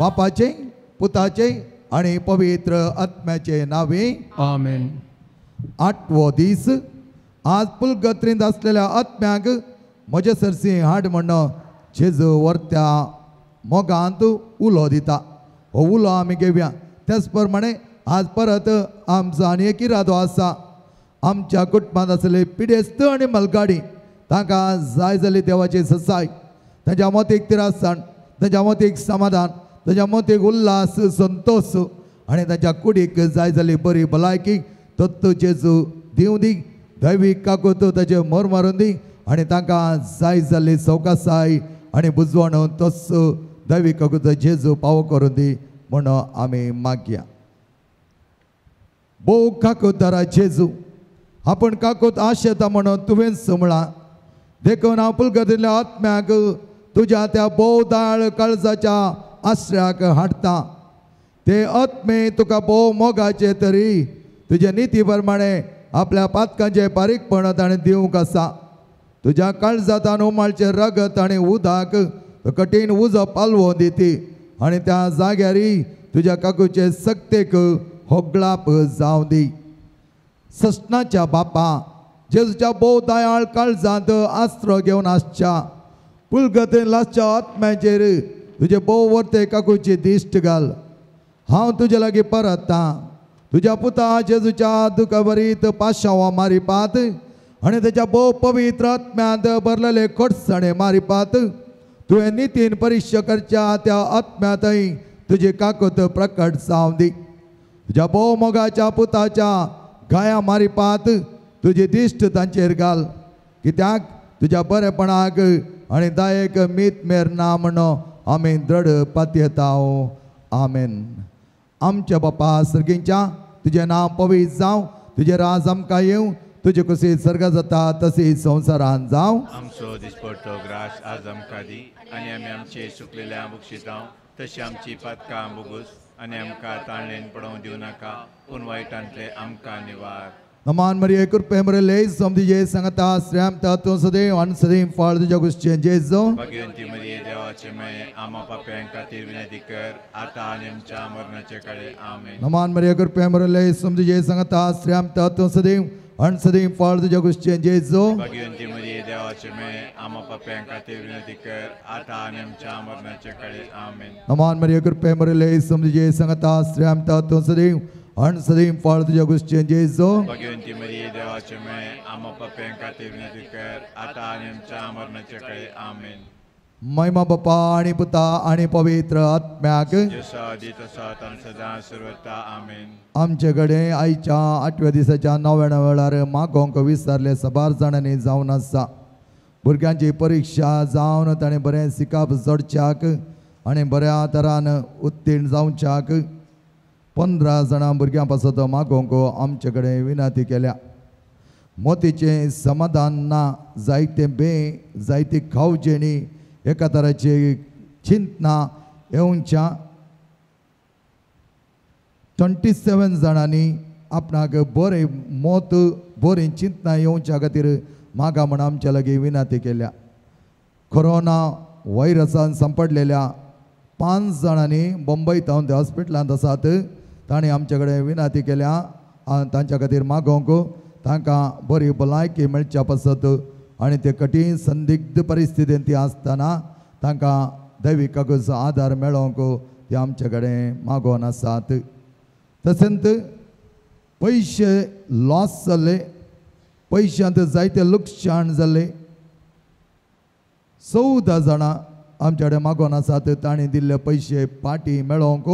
बापाचे पुताचे आणि पवित्र आत्म्याचे नावे आमेन. 8वो दीस आज पुलगत्रींत असलेल्या आत्म्याक म्हजे सरसी हाड म्हणून जेजू वर्त्या मोगांत उलो दिता. हो उलो आमी घेवया. त्याच प्रमाणे आज परत आमचो आनी एक इरादो आसा. आमच्या कुटुंबांत आसले पिडेस्त आनी मलगाडी तांकां जाय जाली देवाची ससाय, तांच्या मतीक तिरासण, तांच्या मतीक समाधान, तांच्या मतीक उल्हास संतोष आनी तांच्या कुडीक जाय जाली बरी भलायकी तत्व जेजू दिवं दी. दैवीक काकूत ताचे मोर मारून दी आनी तांकां जाय जाल्ली सवकासाय आनी बुजवण तस दैवीक काकूत जेजू पावो करून दी म्हणून आमी मागया. भोव काकूतारा जेजू आपण काकूत आशेता म्हणून तुवें समळा देखून हांव पुलगतींतल्या आत्म्याक तुज्या त्या भोवदाळ काळजाच्या आश्र्याक हाडटा. ते आत्मे तुका भोव मोगाचे तरी तुजे निती प्रमाणे आपल्या पातकांचे बारीकपण ताणें दिवंक आसा. तुज्या काळजांत उमाळचे रगत आनी उदक कठीण उजो पालवोन दिती आनी त्या जाग्यारी तुज्या काकूचे सक्तेक होगळाप जावं दी. सस्नाच्या बापा जेजूच्या भोव दयाळ काळजांत आस्रो घेवन आसच्या पुलगतीन लासच्या आत्म्याचेर तुजे भोव वर्ते काकूची दिश्ट घाल. हांव तुजे लागीं परता तुज्या पुता जेजूच्या दुखभरीत पाशांवां मारिपात आनी ताच्या भोव पवित्र आत्म्यांत भरलेले खडसाणे मारिपात तुवें नितीन परिश्य करच्या त्या आत्म्यांतय तुजी काकूत प्रकट जावं दी. तुज्या भोव मोगाच्या पुताच्या गाया मारिपात तुजी दिश्ट तांचेर घाल. कित्याक तुज्या बरेपणाक आनी दायेक मीत मेर ना म्हणून आमी दृढ पातयेता. आमेन. आमच्या बापा सर्गींच्या तुजें नांव पवित्र जावं, तुजें राज आमकां येवं, तुजे कुशीत सर्गा जाता तशी संवसारांत जावं. आमचो दिसपडटो ग्रास आज आमकां दी आनी आमी आमचे चुकलेल्या बक्षितांव तशी आमची पातकां बुगूस आनी आमकां ताळणेन पडोवंक दिवं नाका पूण वायटांतले आमकां निवार. नमान मरिये कृपे मरेले समधिजे संगता श्रेम तत्व सदैव अन सदैव फाळ तुझ्या गोष्टी जेजो. भगवंती मरिये देवाचे माये आमा पाप्यां खातीर विनंती कर आतां आनी आमच्या मरणाचे काळी आमेन. नमान मरिये कृपे मरेले समधिजे संगता श्रेम तत्व सदैव अन सदैव फाळ तुझ्या गोष्टी जेजो. भगवंती मरिये देवाचे माये आमा पाप्यां खातीर विनंती कर आतां आनी आमच्या मरणाचे काळी आमेन. नमान मरिये कृपे मरेले समधिजे संगता श्रेम तत्व सदैव अन सदैव फाळ तुझ्या गोष्टी जेजो. भगवंती मरिये देवाचे माये आमा पाप्यां खातीर विनंती कर आतां आनी आमच्या मरणाचे काळी आमेन. महिमा बापा आणि पुता आणि पवित्र आत्म्याक जसो आदी तसो आतां सदां सर्वता आमेन. आमचे कडेन आयच्या 8व्या दिसाच्या 9व्या वेळार मागोवंक विसरले सबार जाणांनी जावन आसा. भुरग्यांची परीक्षा जावन ताणें बरें शिकप चडच्याक आनी बऱ्या तरान उत्तीर्ण जावच्याक 15 जाणां भुरग्यां पासत मागोवंक आमचे कडेन विनंती केल्या. मोतीचें समाधान ना, जायती खावजेणी एका तराची चिंतना येवच्या 27 जाणांनी आपणाक बरी चिंतना येवच्या खातीर मागा म्हण आमच्या लागीं विनंती केल्या. कोरोना व्हायरसान सांपडलेल्या 5 जाणांनी मुंबयत हॉस्पिटलांत आसात. तांणी आमचे कडेन विनंती केल्या तांच्या खातीर मागोवंक तांकां बरी भलायकी मेळच्या पासत आनी ते कठीण संदिग्ध परिस्थितींत ती आसतना तांकां दैविकाचो आदार मेळोवंक ते आमचे कडेन मागोवन आसात. तशेंच पयशे लॉस जाल्ले, पयशांत जायते लुकसाण जाल्ले 14 जाणां आमचे कडेन मागोवन आसात. तांणी दिल्ले पयशे पाटी मेळोवंक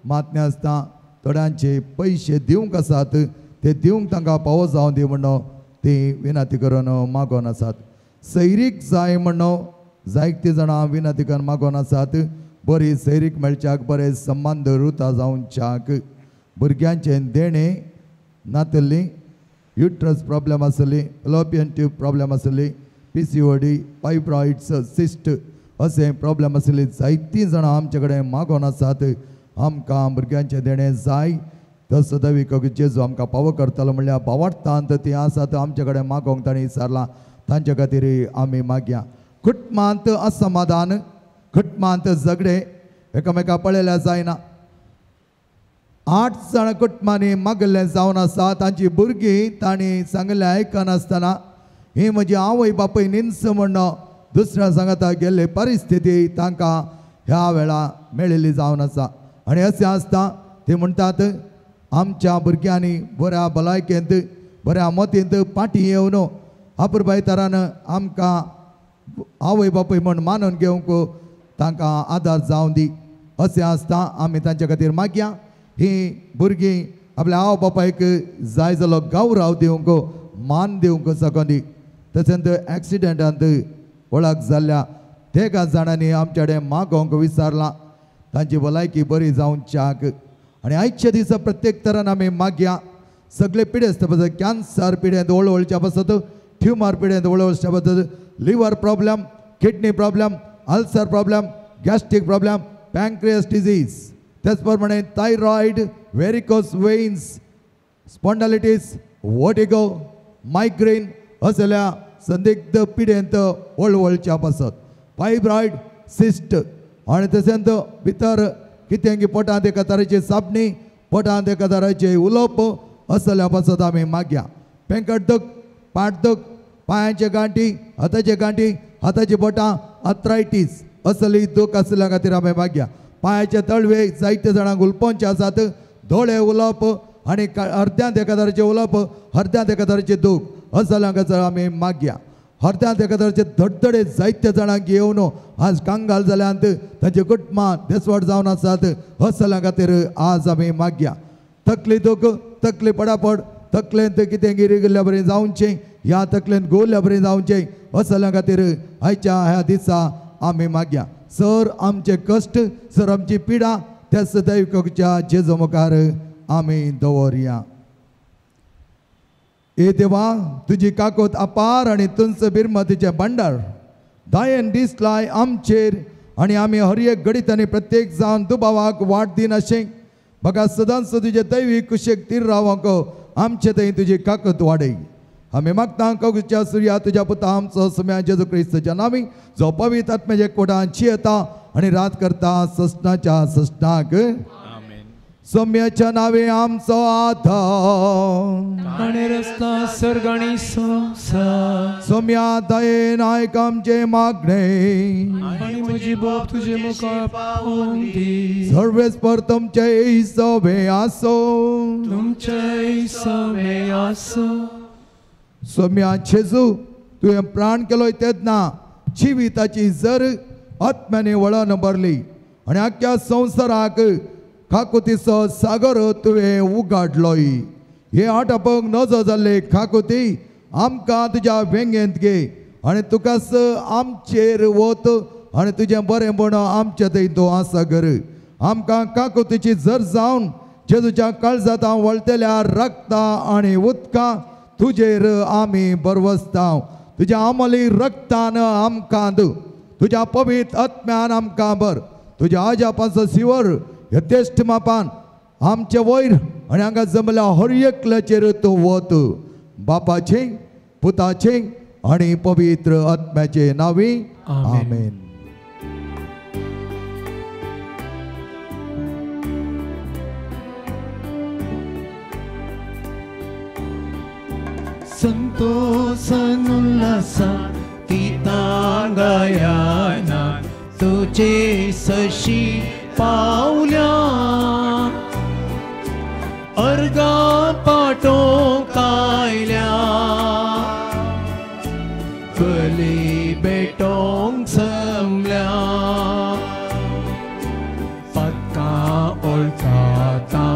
मातने आसता. थोड्यांचे पयशे दिवंक आसात, ते दिवंक तांकां पावो जावं दी म्हणून ती विनंती करून मागोवन आसात. सैरीक जाय म्हणून जायती जाणां विनंती करून मागोवन आसात. बरी सैरीक मेळच्याक, बरे संबंद रुता जावच्याक. भुरग्यांचे देणे नातल्ली, युट्रस प्रॉब्लेम आसली, फलोपियन ट्यूब प्रॉब्लेम आसली, PCOD, फायब्रॉइड्स, सिस्ट असे प्रॉब्लेम आसली जायतीं जाणां आमचे कडेन मागोवन आसात. आमकां भुरग्यांचे देणे जाय तसो दैवीक जेजू आमकां पावो करतलो म्हणल्यार भावार्थांत ती आसात आमचे कडेन मागोवंक तांणी विचारलां. तांचे खातीर आमी मागया. कुटुंबांत असमाधान, कुटुंबांत झगडे, एकामेका पळयल्या जायना. 8 जाण कुटुंबांनी मागल्ले जावन आसा. तांची भुरगीं तांणी सांगलें आयकनासतना ही म्हजी आवय बापूय निंस म्हणून दुसऱ्या सांगाता गेल्ले परिस्थिती तांकां ह्या वेळा मेळिल्ली जावन आसा. आनी अशें आसता ते म्हणटात आमच्या भुरग्यांनी बऱ्या भलायकेंत बऱ्या मतींत पाटी येवन अपुरबायतारान आमकां आवय बापूय म्हण मानून घेवंक तांकां आदार जावं दी. अशें आसता आमी तांचे खातीर मागया ही भुरगीं आपल्या आवय बापायक जाय जालो गौरव दिवंक मान दिवंक सकून दी. तशेंच एक्सिडेंटांत वळख जाल्ल्या तेगा जाणांनी आमचे कडेन मागोवंक विचारलां तांची भलायकी बरी जावच्याक. आनी आयच्या दिसा प्रत्येक तरान आमी मागया सगळे पिडे आसता पसत कॅन्सर पिड्यांत वळवळच्या पसत ट्युमर पिड्यांत वळवळच्या पसत liver problem kidney problem ulcer problem gastric problem pancreas disease त्याच प्रमाणे thyroid varicose veins spondylitis vertigo migraine असल्या संदिग्ध पिड्यांत वळवळच्या पसत फायब्रॉयड सिस्ट आनी तशेंच भितर कितें पोटांत एका तरेची सापणी पोटांत एका तरेचे उलोवप असल्या पसत आमी मागया. पेंकट दूख पाट दूख पांयाचे गांठी हाताचे गांठी हाताची बोटां आर्थरायटीस असली दूख आसल्या खातीर आमी मागया. पांयाचे तळवे जायते जाणांक उलपोवचे आसात दोळे उलोवप आनी अर्द्यांत एका तरेचे उलोवप अर्द्यांत एका तरेचे दूख असल्या खातीर आमी मागया. अर्द्यांत एका तरेचे धडधडे जायते जाणांक येवन आज कांगाल जाल्यांत तांचे कुटुंबां देसवड जावन आसात असल्या खातीर आज आमी मागया. तकली दूख तकली पडापड तकलेंत कितें गिरी गेल्ल्या बरें जावचें ह्या तकलेंत गोवल्ल्या बरें जावचें असल्या खातीर आयच्या ह्या दिसा आमी मागया. सर आमचे कश्ट सर आमची पिडा त्या सदैवच्या जेजू मुखार आमी दवरया. ए देवा तुजी काकोत अपार आनी तुंच बिरमतीचे भांडार दायेन दिसलाय आमचेर आनी आमी हर एक घडीत आनी प्रत्येक जावन दुबावाक वाट दिन अशें म्हाका सदांच तुजे दैवी कुशेक तीर रावंक आमचे थंय तुजी काकत वाडय. आमी मागता कगुच्या सुर्या तुज्या पुता आमचो सुम्या जेजू क्रिस्ताच्या नांवी जो पवित्र आत्म्याचे कोटांत येता आनी रात करता सस्नाच्या सस्नाक सौम्याच्या नावे आमचो आधार आणि रस्ता सर्गाणी संसार सौम्या दयेन आयक आमचे मागणे आणि म्हजी बाप तुझे मुखार पावून दी. सर्वेस्पर तुमचे सवे आसो तुमचे सवे आसो. सौम्या जेजू तुवें प्राण केलोय तेन्ना जिविताची जर आत्म्याने वळण भरली आनी आख्या संवसाराक खाकुतीचो सागर तुवें उगाडलोय. हे आटापक नजो जाल्ले खाकुती आमकां तुज्या वेंगेंत घे आनी तुकाच आमचेर वत आनी तुजें बरेंपण आमचे थंय तूं आसा कर. आमकां काकुतीची जर जावन जेजूच्या काळजांत वळतेल्या रक्ता आनी उदकां तुजेर आमी बरवसता. तुज्या अमली रक्तान आमकां तुज्या पवित्र आत्म्यान आमकां भर. तुज्या आजापाचो शिवर यथेश्ट मापान आमचे वयर आनी हांगा जमल्या हर एकल्याचेर तूं वत. बापाचे पुताचे आनी पवित्र आत्म्याचे नांवी आमेन. संतोषान उल्हासान गितां गायना तुजे सशी पावल्या. अर्गा पाटो कायल्या कली बेटोंग समल्या. पत्का ओळखाता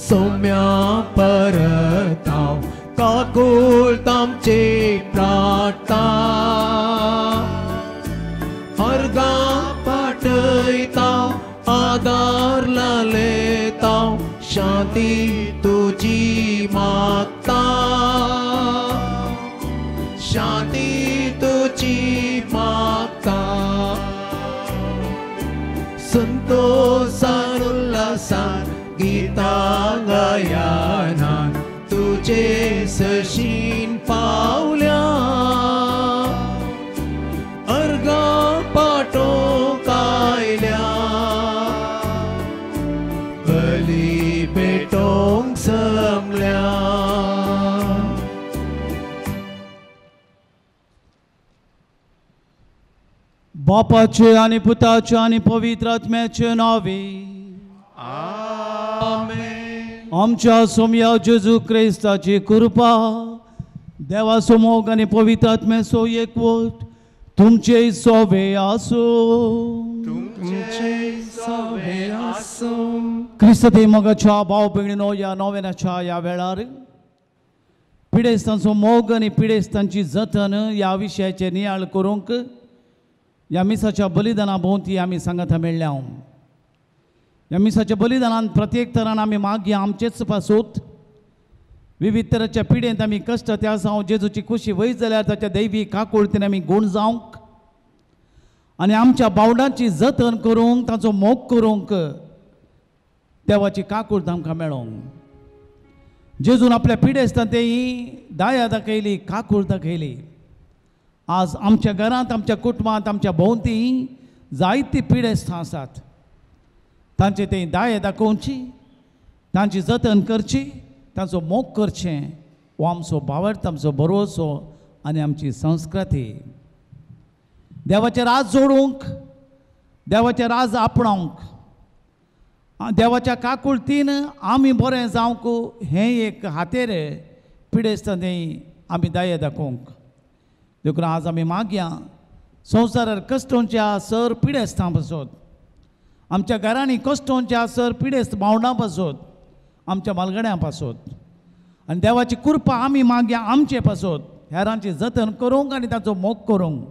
सौम्या परता काकुळ तामचे प्रार्थना. अर्गा पाटयता आदार लालेता शांती तुजी मागता. शांती तुजी मागता. संतोषान उल्हासान गितां गायना तुजे सशीन पावल्या. अर्गा पाटो कायल्या बापाचे आणि पुताचे आणि पवित्र आत्म्याचे नावे आमेन. आमच्या सोम्या जेजू क्रिस्ताची कृपा देवाचो मोग आणि पवित्र आत्म्याचो एकवट तुमचे सोबे आसो. तुमचे सवे आसूं. क्रिस्ती मोगाच्या भाव भयणीनो या नोवेनाच्या या वेळार पिडेस्तांचो मोग आणि पिडेस्तांची जतन या विशयाचे नियाळ करूंक ह्या मिसाच्या बलिदाना भोवती आमी सांगाता मेळ्ळ्या. ह्या मिसाच्या बलिदानांत प्रत्येक तरान आमी मागया आमचेच पासूत विविध तरांच्या पिडेंत आमी कश्ट त्या जावं जेजूची खुशी वयत जाल्यार ताच्या दैवी काकुळतेन आमी गुण जावंक आनी आमच्या बावडांची जतन करूंक ताचो मोग करूंक देवाची काकुळट आमकां मेळोंक. जेजून आपल्या पिडेस्तांत तेही दया दाखयली, काकुळट दाखयली. आज आमच्या घरांत, आमच्या कुटुंबांत, आमच्या भोंवती जायती पिडेस्तां आसात. तांचे ते दया दाखोवची, तांची जतन करची, तांचो मोग करचें हो आमचो भावार्थ, आमचो भरवोसो आनी आमची संस्कृती. देवाचें राज जोडूंक, देवाचें राज आपणावंक, देवाच्या काकुळटीन आमी बरें जावंक हें एक हातेर पिडेस्तां तें आमी दया दाखोवंक. देखून आज आमी मागया संवसारार कश्टांच्या सर पिडेस्तां पासून, आमच्या घरांनी कश्टांच्या सर पिडेस्त भावंडां पासून, आमच्या मालगड्यां पासून आनी देवाची कृपा आमी मागया आमचे पासून हेरांची जतन करूंक आनी ताचो मोग करूंक.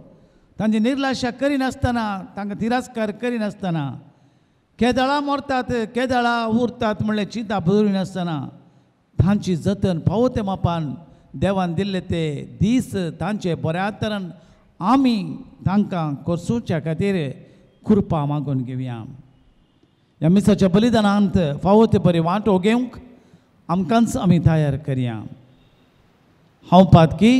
तांची निर्लक्ष्य करिनासतना, तांकां तिरस्कार करिनासतना, केदळां मरतात, केदळां उरतात म्हणलें चिंता भरिनासतना तांची जतन फावो ते मापान देवान दिल्ले ते दीस तांचे बऱ्या तरान आमी तांकां करसूच्या खातीर कृपा मागून घेवया. ह्या मिसाच्या बलिदानांत फावो ते बरी वांटो घेवंक आमकांच आमी तयार करया. हांव पातकी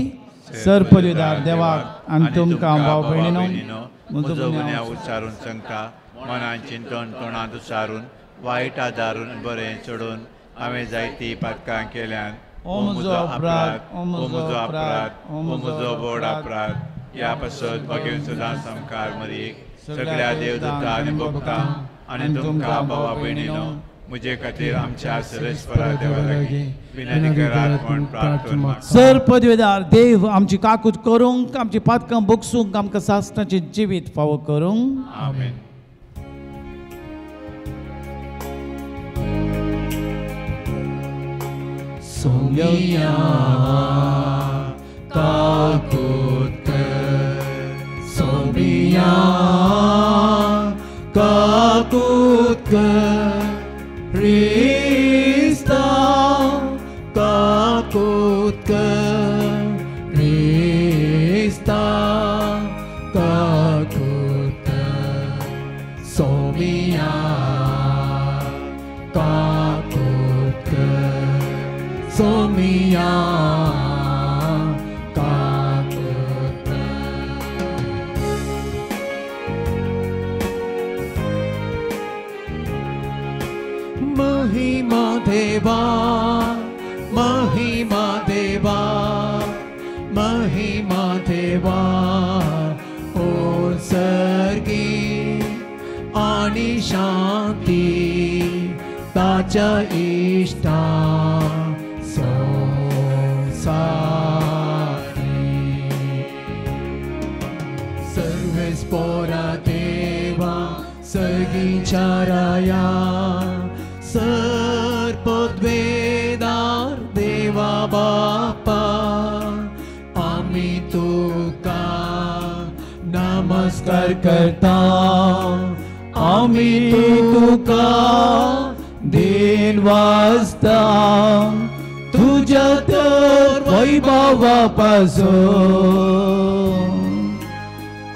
सरपदवीदार देवाक आनी तुमकां भाव भयणीनो म्हजो गुन्यांव उच्चारून सांगता. मनान चिंतन तोंडांत उच्चारून वायट आदारून बरें चडून हांवें जायतीं पातकां केल्यान ओ म्हजो अपराध, ओ म्हजो अपराध, ओ म्हजो व्हड अपराध. ह्या पासत भगेन सदां संकार मरीक सगळ्या देवदूतां आनी भक्तां आनी तुमकां भावा भयणीनो म्हजे खातीर आमच्या सर्वेस्परा देवा लागीं विनंती करात म्हूण प्रार्थना मागता. सर पदवीदार देव आमची काकूट करूंक, आमची पातकां बोगसूंक, आमकां सासणाचें जिवीत फावो करूंक. आमेन. सोमिया काकूट कर, सोमिया काकूट कर, Krista काकूट कर, Krista काकूट कर, सोमिया काकूट कर, सोमिया काकूट कर. महिमा देवा, महिमा देवा, महिमा देवा ओ सर्गी आणि शांती ताच्या इष्टा सर्वेस्परा देवा सर्गीच्या राया सरपदवेदार देवा बापा आमी तुका नमस्कार करता, आमी तुका दिन वाजता तुझ्या तर वैभवा पासून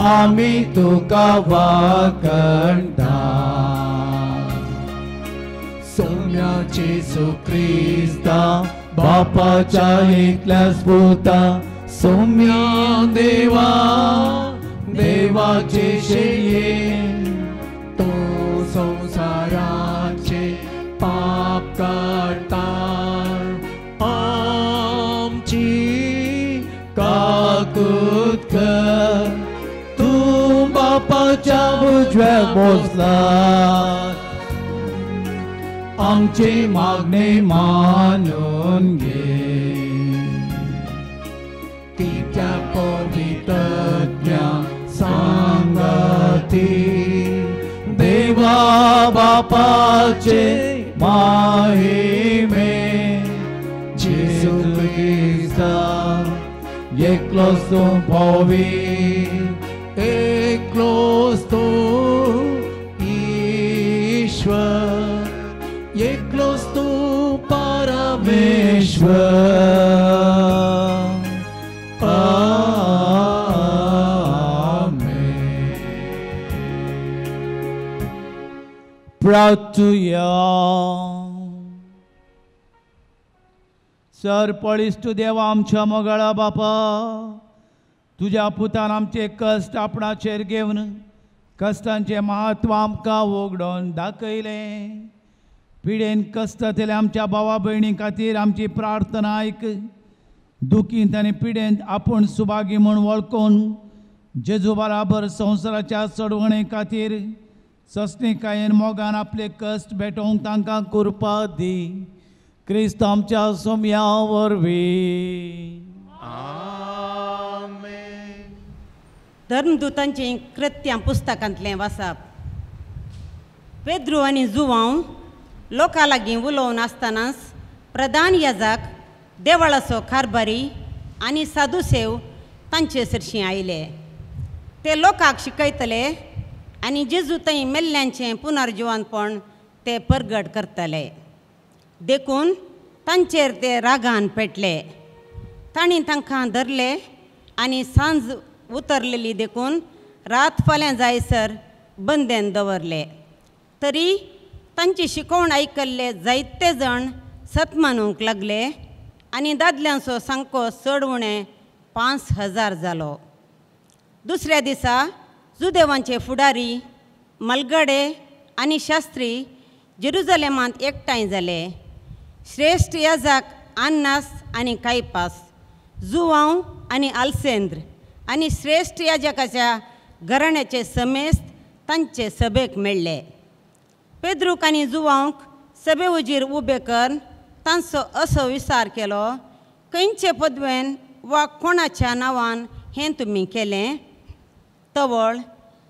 आमी तुका वाकणटा. सोम्याचे सुक्रिस्ता बापाच्या एकल्याच पुता सोम्या देवा देवाचे शेये तो संसाराचे पाप काढता आमची काकूट कर तू बापा उजव्या बोसला आमची मागणी मानून घे तिच्या पवित्रज्ञा सांगती देवा बापाचे महिमे जेसू ख्रिस्ता एकलोच तू भावी एकलोच तू ईश्वर एकलोच तू परमेश्वर प्रार्थूया सर पळिश्ट देवा आमच्या मोगळा बापा तुझ्या पुतान आमचे कश्ट आपणाचेर घेवन कश्टांचे महत्व आमकां वगडोवन दाखयले पिडेन कश्टांतले आमच्या भावा भयणी खातीर आमची प्रार्थना आयक दुखींत आनी पिडेंत आपूण सुभागी म्हूण वळखून जेजू बराबर संवसाराच्या चडवणे खातीर सस्तेकायेन मोगान आपले कश्ट भेटोवंक तांकां कृपा दी क्रिस्त आमच्या सोम्या वरवीं आमेन. धर्मदूतांचें कृत्यां पुस्तकांतलें वाचप. पेद्रू आनी जुवांव लोकां लागीं उलोवन आसतनाच प्रधान याजक देवळाचो कारभारी आनी साधुसेव तांचे सरशीं आयले. ते लोकांक शिकयतले आनी जेजू थंय मेल्ल्यांचें पुनर्जिवनपण ते परगट करतले. देखून तांचेर ते रागान पेटले. तांणी तांकां धरले आनी सांज उतरलेली देखून रात फाल्यां जायसर बंदेन दवरले. तरी तांची शिकवण आयकल्ले जायते जण सतमानूंक लागले आनी दादल्यांचो सामको चड उणें 5000 जालो. दुसऱ्या दिसा जुदेवांचे फुडारी मलगडे आनी शास्त्री जेरुजलेमांत एकठांय जाले. श्रेश्ठ याजक आन्नास आनी कायपास जुवांव आनी आल्सेंद्र आनी श्रेश्ठ याजकाच्या घराण्याचे समेस्त तांचे सभेक मेळ्ळे. पेद्रूक आनी जुवांक सभे उजीर उबे करून तांचो असो विचार केलो खंयचे पदवेन वा कोणाच्या नांवान हें तुमी केलें. तवळ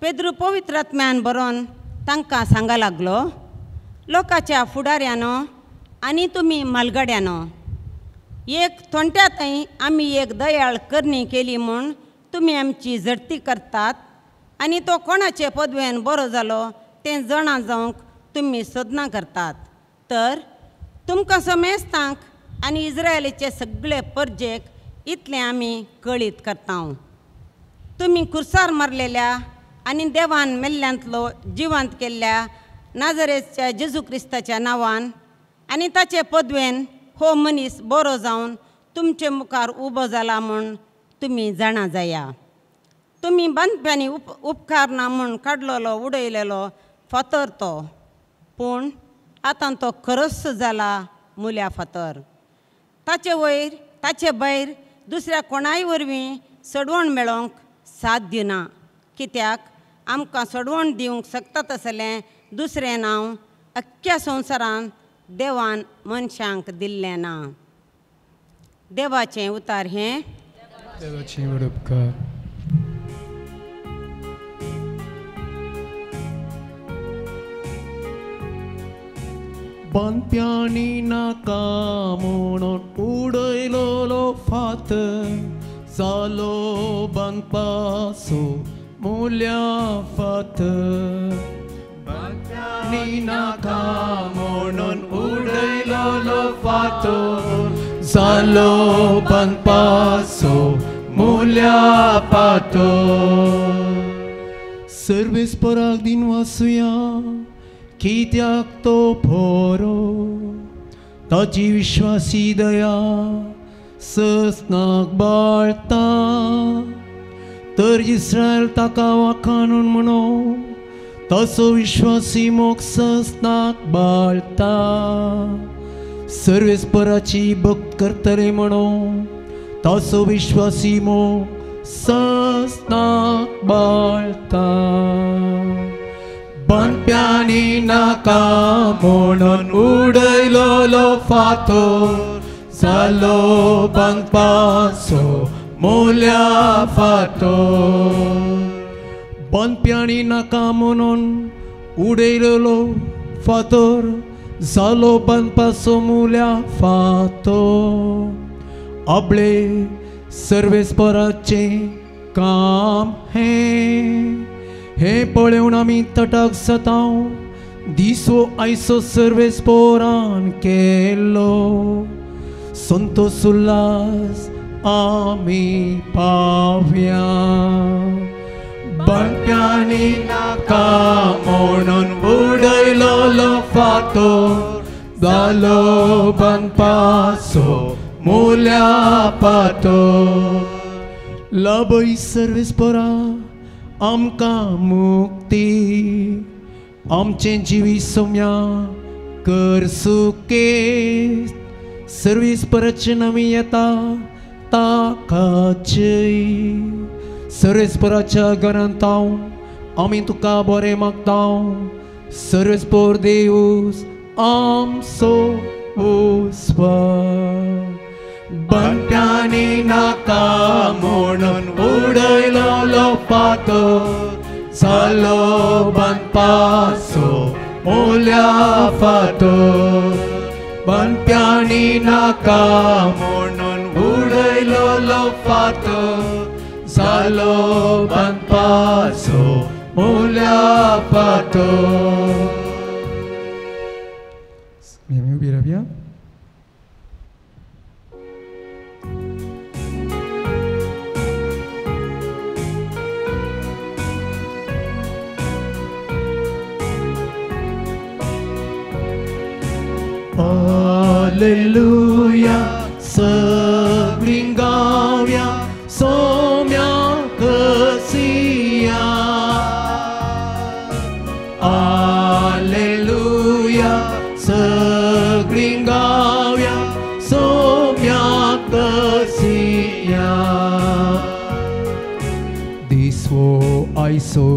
पेद्रू पवित्र आत्म्यान बरोवन तांकां सांगा लागलो लोकाच्या फुडाऱ्यानो आनी तुमी मालगड्यानो एक थोंट्यातय आमी एक दयाळ करणी केली म्हूण तुमी आमची झडती करतात आनी तो कोणाचे पदवेन बरो जालो तें जाणा जावंक तुमी सोदना करतात. तर तुमकां समेस्तांक आनी इस्रायेलीचे सगळे परजेक इतलें आमी कळीत करता. तुमी कुर्सार मारलेल्या आनी देवान मेल्ल्यांतलो जिवंत केल्ल्या नाजरेच्या जेजू क्रिस्ताच्या नांवान आनी ताचे पदवेन हो मनीस बरो जावन तुमचे मुखार उबो जाला म्हूण तुमी जाणा जाया. तुमी बांदप्यांनी उपकार ना म्हूण काडलेलो उडयलेलो फातर तो, पूण आतां तो खरोच जाला मुल्या फातर. ताचे भायर दुसऱ्या कोणाय वरवीं सडवण मेळोवंक साध्य ना, कित्याक आमकां सडवण दिवंक शकता तसलें दुसरें नांव अख्ख्या संवसारांत देवान मनशांक दिल्लें ना. देवाचें उतार हें देवाची वडपकार. बांदप्यांनी नाका म्हणून उडयलोलो फातर जालो बांदपाचो मुल्या फातर. बांदप्यांनी नाका म्हणून उडयलोलो फातर जालो बांदपाचो मुल्या फातर. सर्वेस्पराक दिन वाचुया कित्याक तो बरो ताची विश्वासी दया सस्नाक बाळता. तर इस्रायल ताका वाखाणून म्हणो तसो विश्वासी मोग सस्नाक बाळता. सर्वेस्पराची भक्त करतले म्हणो तसो विश्वासी मोग सस्नाक बाळता. बनप्यांनी नाका म्हणून उडयलोलो फातर जालो बांदपाचो मोल्या फातर बनप्यांनी नाका म्हणून उडयलोलो फातर जालो बांदपाचो मोल्या फातर आपले सर्वेस्पराचे काम हे पळोवन आमी तटाक सताव दिसो आयसो सर्वेस्पोरान केलो संतोष उल्हास आमी पावया बनप्यांनी नाका म्हणून उडयलोलो फातर जालो बांदपाचो मोल्या फातर लाभय सर्वेस्परा आमकां मुक्ती आमचे जिवी सोम्या कर सुके सर्वेस्पराचे नामी येता ताकाचे सर्वेस्पराच्या घरांत हांव आमी तुका बरें मागताव सर्वेस्पर देवूस आमचो उस्वार बनप्यांनी नाका म्हणून उडयलोलो फातर जालो बांदपाचो मोल्या फातर बनप्यांनी नाका म्हणून उडयलोलो फातर जालो बांदपाचो मोल्या फातर उबी रावया Alleluia, सगळीं गावया सोम्या कसिया Alleluia, सगळीं गावया सोम्या कसिया दिसो आयसो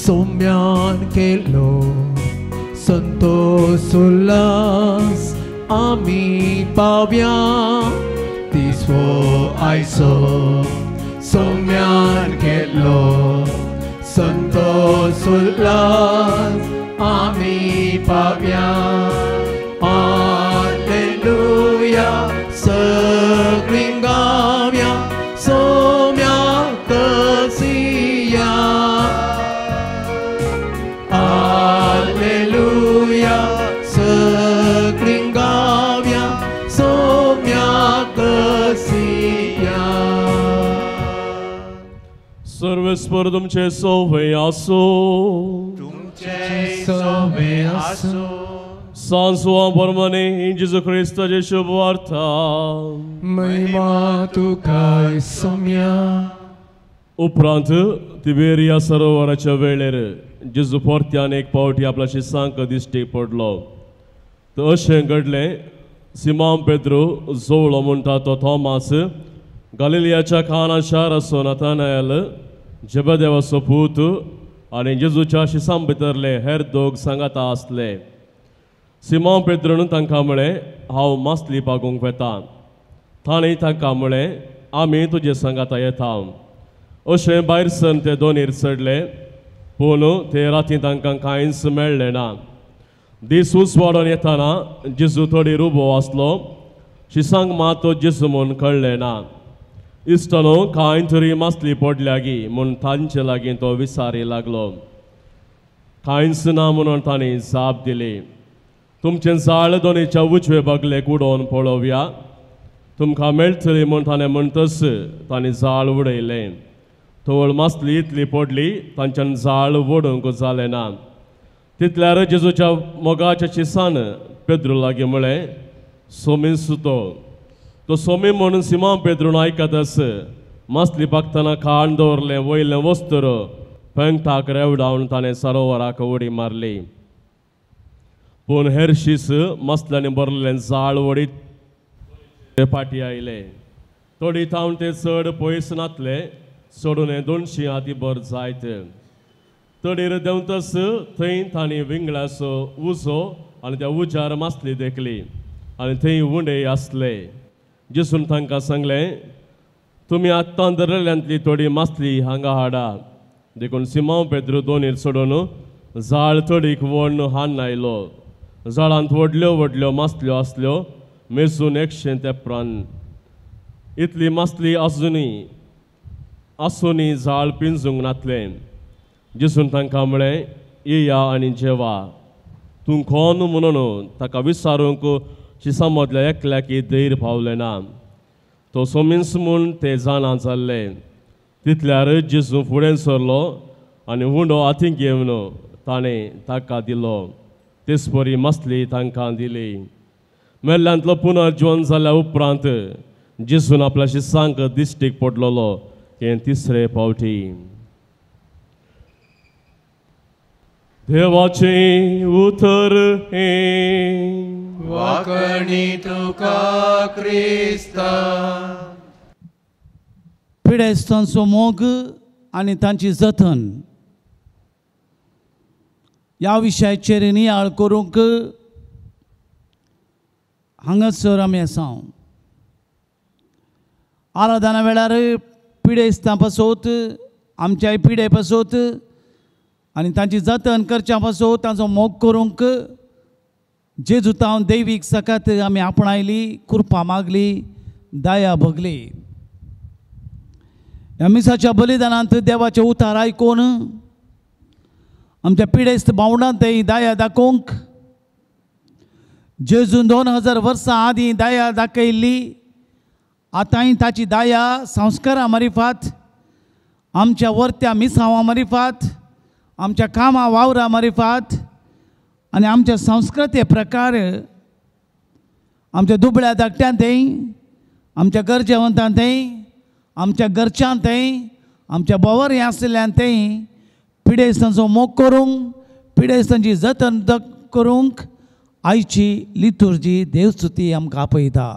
सोम्यान केलो संतोष उल्हास आमी पावया दिसो आयसो सोम्यान केलो संतोष उल्हास आमी पावया Alleluia, सगळीं गावया सोम्या कसिया Alleluia, सगळीं गावया सोम्या कसिया सर्वेस्पर तुमचे सोवे आसो तुमचे सोवे आसो सांसवा परमाने जेजू ख्रिस्ताचे शुभ वार्ता महिमा तुका सोम्या उपरांत तिबेरिया सरोवराच्या वेळेर जेजू परत्यान एक पावटी आपल्या शिसांक दिश्टी पडलो तर अशें घडलें सिमोन पेद्रू जोवळो म्हणटा तो थोमास गलिलियाच्या काना शाराचो नातानाएल जेबेदेवाचो पूत आनी जेजूच्या शिसां भितरले हेर दोग सांगाता आसले सिमोन पेद्रून तांकां म्हळें हांव मासली पागूंक वेतां ताणें तांकां म्हळें आमी तुजे सांगाता येता अशें भायर सन ते दोनीर चडले पूण ते राती तांकां कांयच मेळ्ळें ना दीस उसवाडून येताना जेजू थोडी उबो आसलो शिसांक मात तो जेजू म्हूण कळ्ळें ना इश्टनो कांय तरी मासली पडल्या गी म्हूण तांचे लागीं तो विचारी लागलो कांयच ना म्हणून तांणी जाप दिली तुमचें जाळ दोनीच्या उजवे बागलेक उडोवन पळोवया तुमकां मेळटली म्हूण ताणें म्हणटच तांणी जाळ उडयलें तोळ मासली इतली पडली तांच्यान जाळ ओडूंक जालें ना तितल्यार जेजूच्या मोगाच्या शिसान पेद्रू लागीं म्हळें सोमीन सुतो तो सोमी म्हणून सिमोन पेद्रून आयकतस मासली पागतना खाण दवरलें वयलें वस्तर पेंगटाक रेवडावन ताणें सरोवराक उडी मारली पूण हेर शीस मसल्यांनी भरलेलें जाळ वडीत फाटी आयले थोडी थावन ते चड पयस नातले सोडून 200 हाती भर जायत तडीर देंवतस थंय तांणी विंगडाचो उजो आनी त्या उजार मासली देखली आनी थंय उंडे आसले. जेसून तांकां सांगलें, तुमी आत्तां दर्यांतली थोडी मासली हांगा हाडा. देखून सिमोन पेद्रू दोनीर सोडून जाळ तडीक व्हरून हाडून आयलो. जाळांत व्हडल्यो व्हडल्यो मासल्यो आसल्यो, मेजून 153. इतली मासली आसुनी जाळ पिंजूंक नातलें. जेसून तांकां म्हळें, येया आनी जेवा. तूं कोण म्हणून ताका विचारूंक शिसामदल्या एकल्याक धैर्य पावलें ना. तो सोमिन्स म्हूण ते जाणा जाल्ले. तितल्यार जेजू फुडें सरलो आनी हुंडो हातीक घेवन ताणें ताका दिलो. तेच परी मासली तांकां दिली. मेल्ल्यांतलो पुनर्जीवन जाल्या उपरांत जेजून आपल्या शिसांक दिश्टीक पडलेलो हें तिसरे फावटी. देवाचें उतर हें वाकणी तुका क्रिस्ता. पिडेस्तांचो मोग आनी तांची जतन ह्या विशयाचेर नियाळ करूंक हांगासर आमी आसा. आराधना वेळार पिडेस्तां पासत आमच्या पिडे पासत आनी तांची जतन करच्या पासत तांचो मोग करूंक जेजुतां दैवीक सकात आमी आपणायली, कृपा मागली, दया भोगली. ह्या मिसाच्या बलिदानांत देवाचे उतार आयकून आमच्या पिडेस्त भावंडांत दया दाखोवंक जेजून 2000 वर्सां आदीं दया दाखयल्ली, आतांय ताची दया संस्कारा मारिफात, आमच्या वर्त्या मिसांवां मारिफात, आमच्या कामा वावरा मारिफात आनी आमच्या संस्कृते प्रकार आमच्या दुबळ्या धाकट्यांतय, आमच्या गरजेवंतांतय, आमच्या घरच्यांतय, आमच्या बवर आसलेल्यांतय पिडेस्तांचो मोग करूंक, पिडेस्तांची जतन करूंक आयची लितुर्जी देवस्तुती आमकां आपयता.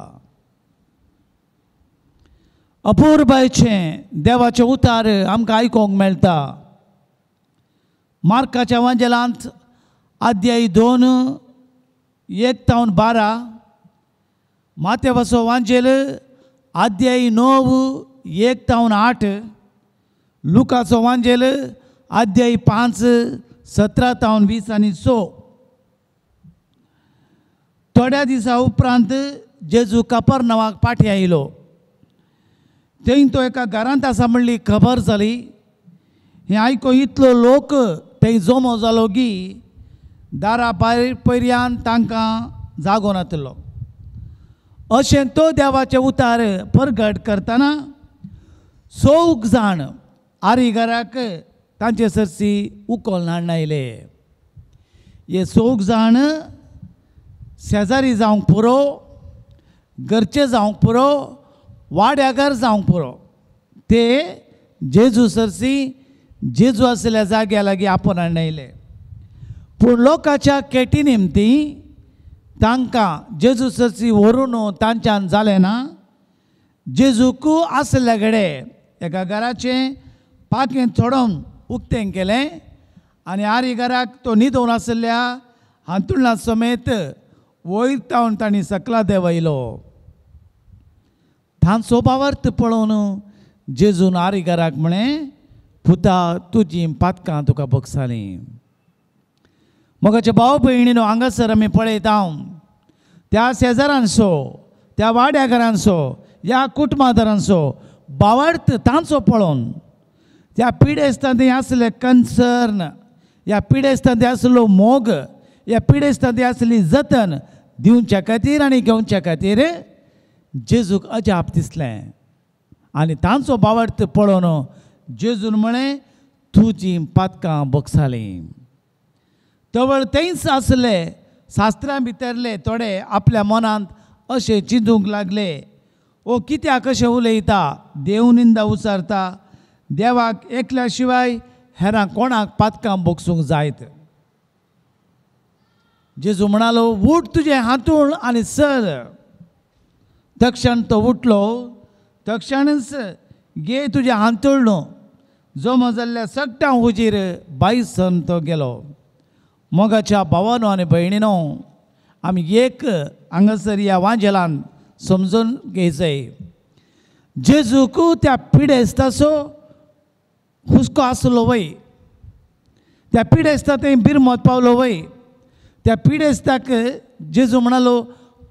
अपूर्बायेचें देवाचें उतार आमकां आयकोंक मेळटा. मार्काच्या वांजेलांत अध्याय 2 1-12, मातेवाचो वांजेल अध्याय 9 1-8, लुकाचो वांजेल अध्याय 5 17-20 आनी 6. थोड्या दिसा उपरांत जेजू कफरनावाक पाठी आयलो. थंय तो एका घरांत आसा म्हणली खबर जाली. हें आयकून इतलो लोक थंय जमो जालो की दारा पर्यान तांकां जागो नातलो. अशें तो देवाचे उतार परगट करतना 100 जाण आरीगराक तांचे सरसी उखोल हाडून आयले. हे 100 जाण शेजारी जावंक पुरो, घरचे जावंक पुरो, वाड्यागर जावंक पुरो, ते जेजू सरसी जेजू आसलेल्या जाग्या लागीं आपोवन हाडून आयले. पूण लोकांच्या केटी निमती तांकां जेजू सरसी व्हरून तांच्यान जालें ना. जेजूक आसले कडेन एका घराचें पाकें चोडोवन उक्तें केलें आनी आरीगराक तो न्हिदोवन आसलेल्या हांतुर्ला समेत वयर तावन तांणी सकला देंवयलो. तांचो भावार्थ पळोवन जेजून आरीगराक म्हळें, पुता तुजीं पातकां तुका बगसालीं. मोगाचे भाव भयणीनो, हांगासर आमी पळयता त्या शेजाऱ्यांचो, त्या वाड्याघरांचो, ह्या कुटुंबादारांचो भावार्थ तांचो पळोवन त्या पिडेस्तांत आसले कन्सर्न, ह्या पिडेस्तांत आसलो मोग, ह्या पिडेस्तांत आसली जतन दिवच्या खातीर आनी घेवच्या खातीर जेजूक अजाप दिसलें. आनी तांचो भावार्थ पळोवन जेजून म्हळें, तुजीं पातकां बगसालीं. तवळ थंयच आसले शास्त्रां भितरले थोडे आपल्या मनांत अशें चिंतूंक लागले, ओ कित्याक अशें उलयता, देव निंदा उचारता, देवाक एकल्या शिवाय हेरां कोणाक पातकां बगसूंक जायत. जेजू म्हणालो, उठ तुजें हातूळ आनी चल. तक्षण तो उठलो. तक्षणच घे तुजें हांतुळणो जो मजल्ल्या सगट्या हुजीर 22 सन तो गेलो. मोगाच्या भावानो आनी भयणीनो, आमी एक हांगासर ह्या वांजेलान समजून घेयचंय. जेजूक त्या पिडेस्ताचो हुस्को आसलो वय, त्या पिडेस्ता थंय बिरमत पावलो वय. त्या पिडेस्ताक जेजू म्हणालो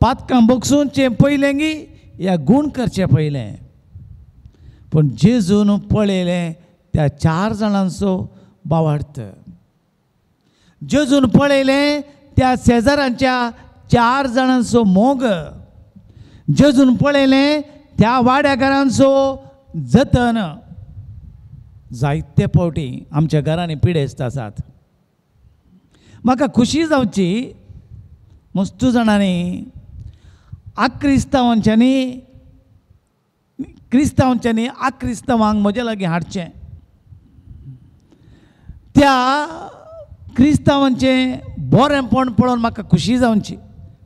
पातकां बोगसूनचे पयलेंगी या गूण करचे पयलें. पूण जेजून पळयलें त्या 4 जाणांचो भावार्थ. जेजून पळयलें त्या शेजाऱ्यांच्या 4 जाणांचो मोग. जेजून पळयलें त्या वाड्याकारांचो जतन. जायते फावटी आमच्या घरांनी पिडेस्त आसात. म्हाका खुशी जावची, मस्तू जाणांनी क्रिस्तांवांच्यांनी आक्रिस्तांवांक म्हजे लागीं हाडचें. त्या क्रिस्तांवांचें बरेंपण पळोवन म्हाका खुशी जावची.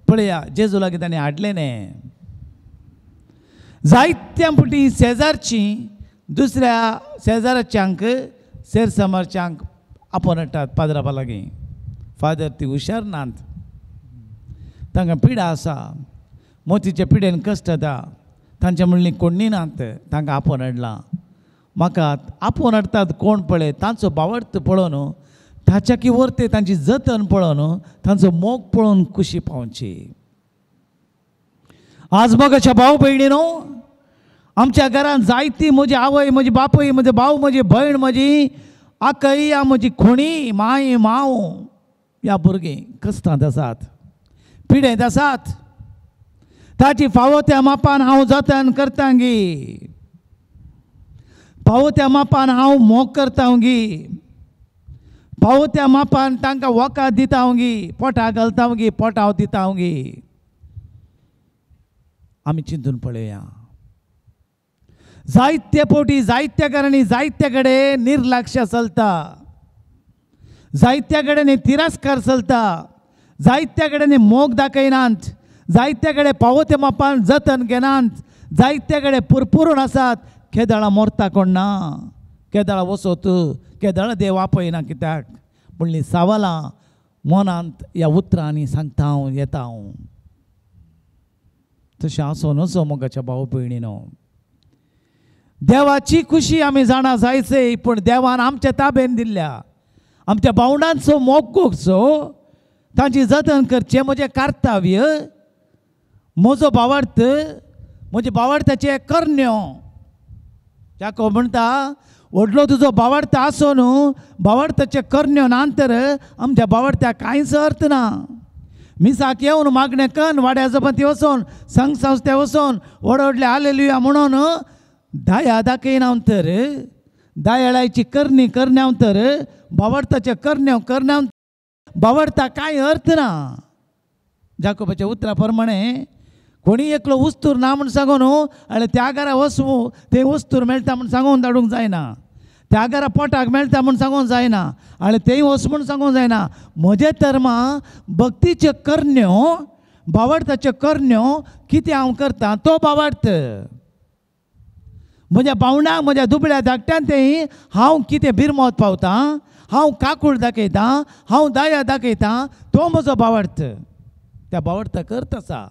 पळया, जेजू लागीं ताणें हाडलें न्ही. जायत्या फावटी शेजारचीं दुसऱ्या शेजाराच्यांक सेरसमारच्यांक आपोवन हाडटात पाद्रापा लागीं. फादर ती हुशार नात, तांकां पिडा आसा, मोतीच्या पिडेन कश्ट जाता, तांच्या म्हणली कोणी नात, तांकां आपोवन हाडलां. म्हाका आपोवन हाडटात कोण पळय तांचो भावार्थ पळोवन, ताच्या की वर्ते तांची जतन पळोवन, तांचो मोग पळोवन खुशी पावची. आज मोगाच्या भाव भयणीनो, आमच्या घरांत जायती म्हजी आवय, म्हजी बापय, म्हजो भाव, म्हजी भयण, म्हजी आकय, म्हजी खोणी, माय, माव ह्या भुरगीं कश्टांत आसात, पिडेंत आसात. ताची फावो त्या मापान हांव जतन करतां गी. फावो त्या मापान हांव मोग करतां गी. फावो त्या मापान तांकां वखद दिता गी, पोटाक घालता गी, पोटाव दिता गी. आमी चिंतून पळया. जायते फावटी जायत्या कारणी जायत्या कडेन निर्लक्ष्य चलता, जायत्या कडेन तिरस्कार चलता, जायत्या कडेन मोग दाखयनात, जायत्या कडेन फावो त्या मापान जतन घेनात, जायत्या कडेन पुरपुरून आसात. केदाळा मोरता कोण ना, केदाळा वसोत, केदाळा देव आपयना. कित्याक म्हणली सावलां मनांत ह्या उतरांनी सांगता हांव येता हांव. तशें आसो नसो मोगाच्या भाव भयणीनो. देवाची खुशी आमी जाणा जायचें, पूण देवान आमच्या ताब्यान दिल्ल्या आमच्या भावंडांचो मोग करचो, तांची जतन करचें म्हजें कर्तव्य, म्हजो भावार्थ, म्हज्या भावार्थाचे कर्ण्यो. जाको म्हणटा व्हडलो तुजो भावार्थ आसो न्हू, भावार्थाचे कर्ण्यो ना तर आमच्या भावार्थाक कांयच अर्थ ना. मिसाक येवन मागणें कन्न वाड्या जपती वचोन संघ संस्थे वचोन व्हड व्हडले हालेलुया म्हणून दाया दाखयना तर, दायाळाची करणी करण्या तर भावार्थाचे कर्ण्यो करण्या भावार्थाक कांय अर्थ ना. जाकोबाच्या उतरा प्रमाणे कोणी एकलो वस्तूर ना म्हूण सांगून आनी त्या घरा वचूं ते वस्तूर मेळटा म्हूण सांगून धाडूंक जायना. त्या घरा पोटाक मेळटा म्हूण सांगूंक जायना आनी तेंय वच म्हूण सांगूंक जायना. म्हजे धर्मा भक्तीचे कर्ण्यो, भावार्थाचे कर्ण्यो कितें हांव करतां तो भावार्थ. म्हज्या भावंडाक, म्हज्या दुबळ्या धाकट्यान तें हांव कितें बिरमत पावतां, हांव काकूळ दाखयतां, हांव दाया दाखयतां, तो म्हजो भावार्थ. त्या भावार्थाक अर्थ आसा.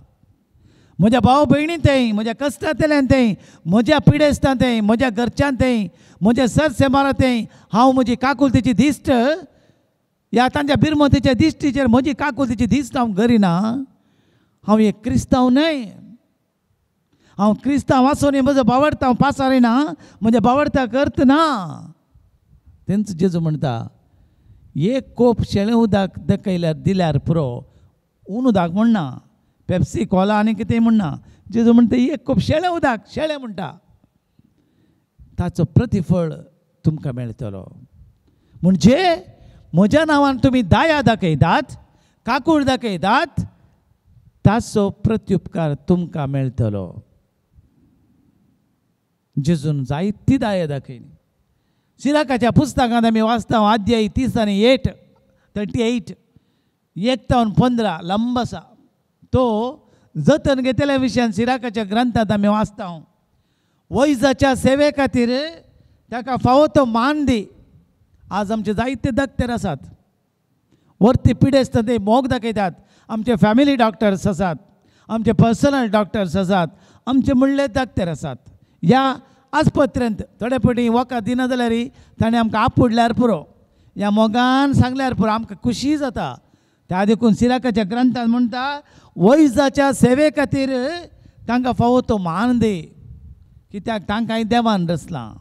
म्हज्या भाव भयणी तें, म्हज्या कश्टांतल्यान तें, म्हज्या पिडेस्तां तें, म्हज्या घरच्यान तें, म्हज्या सरसेमारा तें हांव म्हजी काकुलतेची दिश्ट ह्या तांच्या बिरमतीच्या दिश्टीचेर म्हजी काकुलतेची दिश्ट हांव करिना. हांव एक क्रिस्तांव न्हय. हांव क्रिस्तांव आसून म्हजो भावार्थ हांव पासारिना, म्हज्या भावार्थाक अर्थ ना. तेंच जेजू म्हणटा एक कोप शेळें उदक दाखयल्यार दिल्यार पुरो, ऊन उदक म्हणना, पेप्सी कोला आनी कितें म्हणना. जेजू म्हणटा एक कोप शेळें उदक, शेळें म्हणटा, ताचो प्रतिफळ तुमकां मेळटलो. म्हणजे म्हज्या नांवान तुमी दाया दाखयतात, काकूळ दाखयतात, ताचो प्रत्युपकार तुमकां मेळटलो. जेजून जायती दाया दाखयली. सिराकाच्या पुस्तकांत आमी वाचता अध्याय 30 आनी 38 1-15 लंब आसा. तो जतन घेतल्या विशयान सिराकाच्या ग्रंथांत आमी वाचता. वैजाच्या सेवे खातीर ताका फावो तो मान दी. आज आमचे जायते दाक्तेर आसात, वरती पिडेस्त ते मोग दाखयतात. आमचे फॅमिली डॉक्टर्स आसात, आमचे पर्सनल डॉक्टर्स आसात, आमचे म्हणले दाक्तेर आसात. ह्या आस्पत्रेंत थोडे फावटी वखद दिना जाल्यार ताणें आमकां आपडल्यार पुरो, ह्या मोगान सांगल्यार पुरो आमकां खुशी जाता. त्या देखून सिराकाच्या ग्रंथांत म्हणटा वैजाच्या सेवे खातीर तांकां फावो तो मान दे, कित्याक तांकां देवान रचलां.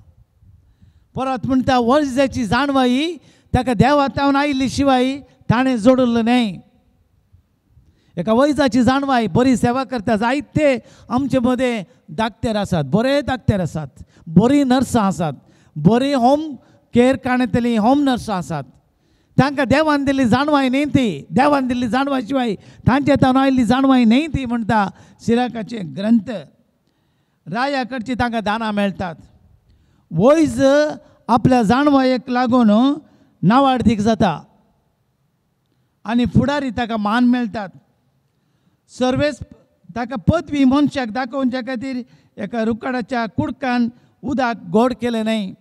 परत म्हणटा वैजाची जाणवाई ताका देवातावन आयिल्ली शिवाय ताणें जोडलं न्हय. एका वैजाची जाणवाय बरी सेवा करता. जायते आमचे मदें दाक्तेर आसात, बरे दाक्तेर आसात, बरी नर्सां आसात, बरी होम केअर काणयतलीं होम नर्सां आसात. तांकां देवान दिल्ली जाणवाय न्ही ती, देवान दिल्ली जाणवाय शिवाय तांचे तावन आयिल्ली जाणवाय न्ही ती म्हणटा सिराकाचे ग्रंथ. राया कडची तांकां दानां मेळटात. वैज आपल्या जाणवायेक लागून नांवाडीक जाता आनी फुडारी ताका मान मेळटात. सर्वेस ताका पदवी मनशाक दाखोवच्या खातीर एका रुखाडाच्या कुडकान उदक गोड केलें न्हय.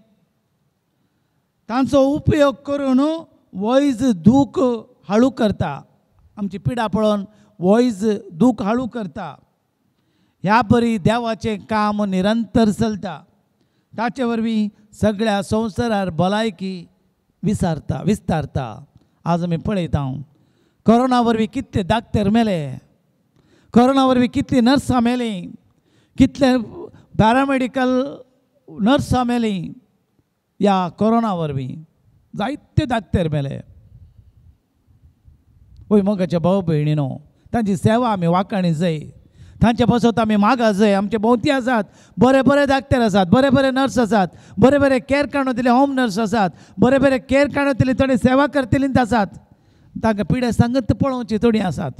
तांचो उपयोग करून वैज दूख हळू करता. आमची पिडा पळोवन वैज दूख हळू करता. ह्या परी देवाचें काम निरंतर चलता. ताचे वरवीं सगळ्या संवसारार भलायकी विस्तारता. आज आमी पळयता कोरोना वरवीं कितले दाक्तेर मेले, कोरोना वरवीं कितलीं नर्सां मेलीं, कितले पॅरामेडिकल नर्सां मेलीं. ह्या कोरोना वरवीं जायते दाक्तेर मेले. पळय मोगाच्या भाव भयणीनो, तांची सेवा आमी वाखाणी जाय, तांचे पासत आमी मागा जाय. आमचे भोंवती आसात बरे बरे दाक्तेर आसात, बरे बरे नर्स आसात, बरे बरे केअर काणयतले होम नर्स आसात, बरे बरे केअर काणयतली थोडी सेवा करतलींच आसात. तांकां पिडे सांगत पळोवची थोडीं आसात.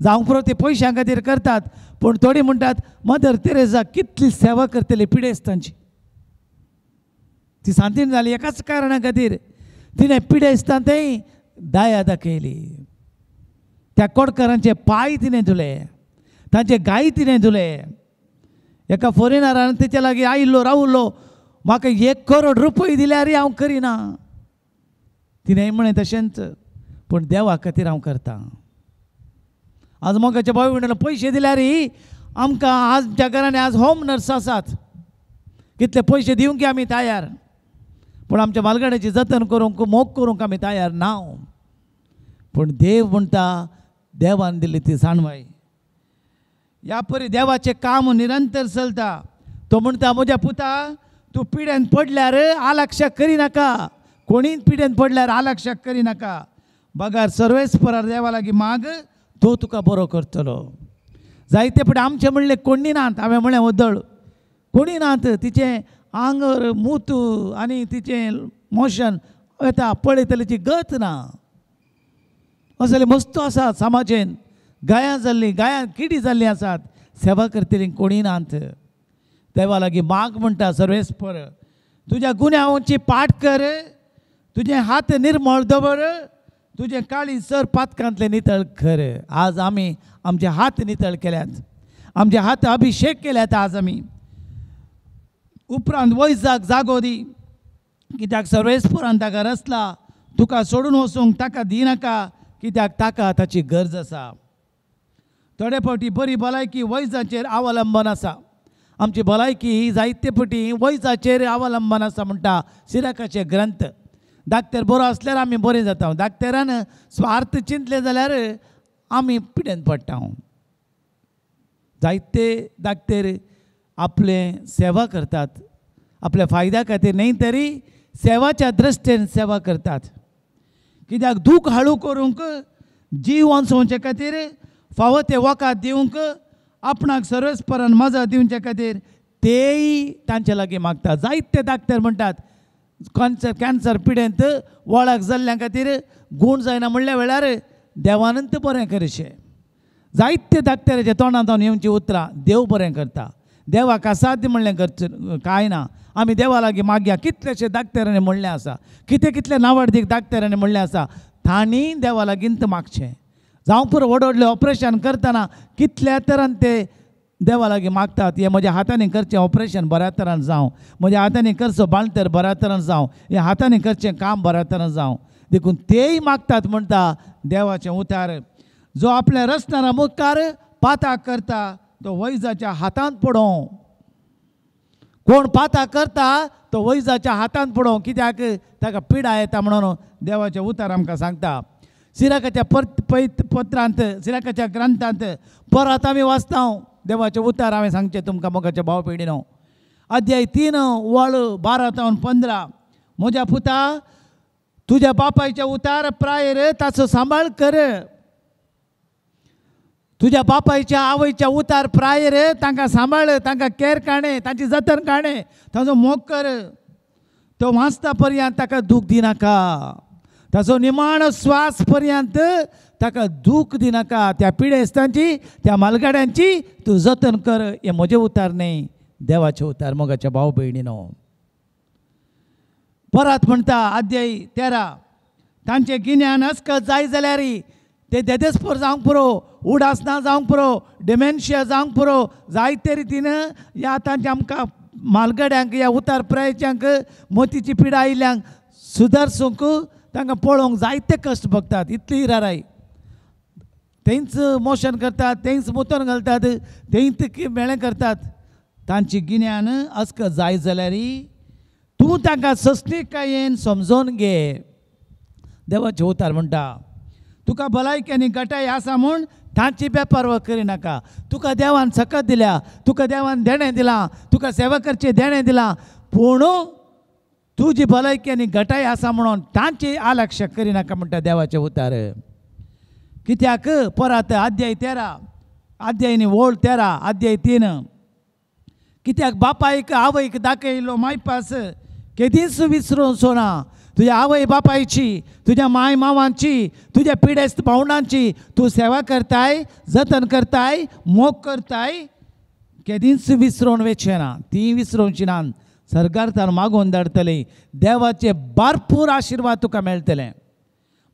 जावंक पुरो ती पयशां खातीर करतात, पूण थोडीं म्हणटात मदर तेरेसा कितली सेवा करतली पिडेस्तांची. ती सांतीन जाली एकाच कारणा खातीर, तिणें पिडेस्तांतय दया दाखयली. त्या कोडकारांचे पाय तिणें धुले, तांचे गाय तिणें धुले. एका फॉरेनरान तेच्या लागीं आयिल्लो रावलो, म्हाका 1 करोड रुपये दिल्यार हांव करिना. तिणें म्हळें तशेंच, पूण देवा खातीर हांव करतां. आज मोगाच्या भाव भयणींनो, पयशे दिल्यार आमकां आमच्या घरांनी आज होम नर्स आसात, कितले पयशे दिवंक आमी तयार, पूण आमच्या मालगाड्याची जतन करूंक मोग करूंक आमी तयार ना. पूण देव म्हणटा देवान दिल्ली ती जाणवाय. ह्या परी देवाचें काम निरंतर चलता. तो म्हणटा म्हज्या पुता, तूं पिड्यान पडल्यार आलाक्षाक करिनाका, कोणीय पिड्यान पडल्यार आलाक्षाक करिनाका. बगार सर्वेस्परार देवा लागीं माग, तो तुका बरो करतलो. जायते पूण आमचें म्हणलें कोणी नात. हांवें म्हळें वदळ कोणी नात. तिचें आंगर मूत आनी तिचें मोशन येता पळयतलेची गत ना. असले मस्तो आसात समाजेन, गायां जाल्लीं, गायां किडी जाल्लीं आसात, सेवा करतलीं कोणी नात. देवा लागीं माग म्हणटा सर्वेस्पर, तुज्या गुन्यांची पाट कर, तुजे हात निर्मळ दवर, तुजे काळी सर पातकांतले नितळ कर. आज आमी आमचे हात नितळ केल्यात, आमचे हात अभिषेक केल्यात. आज आमी उपरांत वैजाक जागो दी, कित्याक सर्वेस्परान ताका रचला. तुका सोडून वचूंक ताका दिनाका, कित्याक ताका ताची गरज आसा. थोडे फावटी बरी भलायकी वैजाचेर अवलंबन आसा. आमची भलायकी ही जायते फावटी वैजाचेर अवलंबन आसा म्हणटा सिराकाचे ग्रंथ. दाक्तेर बरो आसल्यार आमी बरीं जाता. दाक्तेरान स्वार्थ चिंतले जाल्यार आमी पिड्यान पडटा. जायते दाक्तेर आपले सेवा करतात, आपल्या फायद्या खातीर न्ही तरी सेवाच्या दृश्टेन सेवा करतात. कित्याक दूख हळू करूंक, जीव वाचोवचे खातीर, फावो ते वखद दिवंक, आपणाक सर्वेस्परान मजा दिवचे खातीर तेय तांचे लागीं मागतात. जायते दाक्तेर म्हणटात कॅन्सर पिडेंत वळख जाल्ल्या खातीर गूण जायना म्हणल्या वेळार देवानंत बरें करचें. जायते दाक्तेराच्या तोंडांत येवची उतरां देव बरें करता. देवाक असाध्य म्हणलें करचें कांय ना. आमी देवा लागीं मागया. कितलेशे दाक्तेरांनी म्हणलें आसा, कितले नांवाडीक दाक्तेरांनी म्हणलें आसा, तांणी देवा लागीं मागचें. जावं पुरो व्हड व्हडलें ऑपरेशन करतना कितल्या तरान ते देवा लागीं मागतात हे म्हज्या हातांनी करचें ऑपरेशन बऱ्या तरान जावं, म्हज्या हातांनी करचो बांदतर बऱ्या तरान जावं, हे हातांनी करचें काम बऱ्या तरान जावं, देखून तेय मागतात म्हणटा देवाचें उतार. जो आपल्या रचणारा मुखार पाताक करता तो वैजाच्या हातांत पडों. कोण पाताक करता तो वैजाच्या हातांत पडों, कित्याक ताका पिडा येता म्हणून देवाचें उतार आमकां सांगता. सिराकाच्या पत्रांत सिराकाच्या ग्रंथांत परत आमी वाचता देवाचें उतार हांवें सांगचें तुमकां मोगाच्या भाव पिडीनो. अध्याय 3 वळ 12 ते 15. म्हज्या पुता तुज्या बापायचे उतार प्रायर ताचो सांबाळ कर. तुज्या बापायच्या आवयच्या उतार प्रायर तांकां सांबाळ, तांकां कॅर काणे, तांची जतन काणे, ताचो मोग कर. तो वाचता पर्यंत ताका दूख दिनाका, ताचो निमाण स्वास पर्यंत ताका दूख दिनाका. त्या पिडेस्तांची त्या मालगाड्यांची तूं जतन कर. हे म्हजे उतार न्ही, देवाचे उतार मोगाच्या भाव भयणीनो. परत म्हणटा अध्याय 13. तांचे गिन्यान अस्कत जाय जाल्यार ते देदेस्पर जावंक पुरो, उडासना जावंक पुरो, डिमेन्शिया जावंक पुरो, जायते रितीन ह्या तांच्या आमकां मालगाड्यांक ह्या उतार प्रायच्यांक मोतीची पिडा आयिल्ल्यांक सुदारसूंक तांकां पळोवंक जायते कश्ट भोगतात. इतली हिराराय तेंच मोशन करतात, तेंच मुतोन घालतात, तेंच मेळें करतात. तांची गिन्यान अस्कत जाय जाल्यार तूं तांकां सस्तीकायेन समजोवन घे. देवाचे उतार म्हणटा तुका भलायकेनी गटाय आसा म्हूण तांची बेपारवा करिनाका. तुका देवान सकत दिल्या, तुका देवान देणें दिलां, तुका सेवा करचें देणें दिलां, पूण तुजी भलायकेनी गटाय आसा म्हणून तांची आलक्ष करिनाका म्हणटा देवाचे उतार. कित्याक परत अध्याय 13 अध्याय न्ही वळ 13 अध्याय 3. कित्याक बापायक आवयक दाखयलो मायपास केदीच विसरूं ना. तुज्या आवय बापायची, तुज्या माय मांवांची, तुज्या पिडेस्त भावंडांची तूं सेवा करताय, जतन करताय, मोग करताय, केदींच विसरोवन वचचें ना. ती विसरोवची ना. सरकारान मागोवन धाडटले. देवाचे भरपूर आशिर्वाद तुका मेळटले.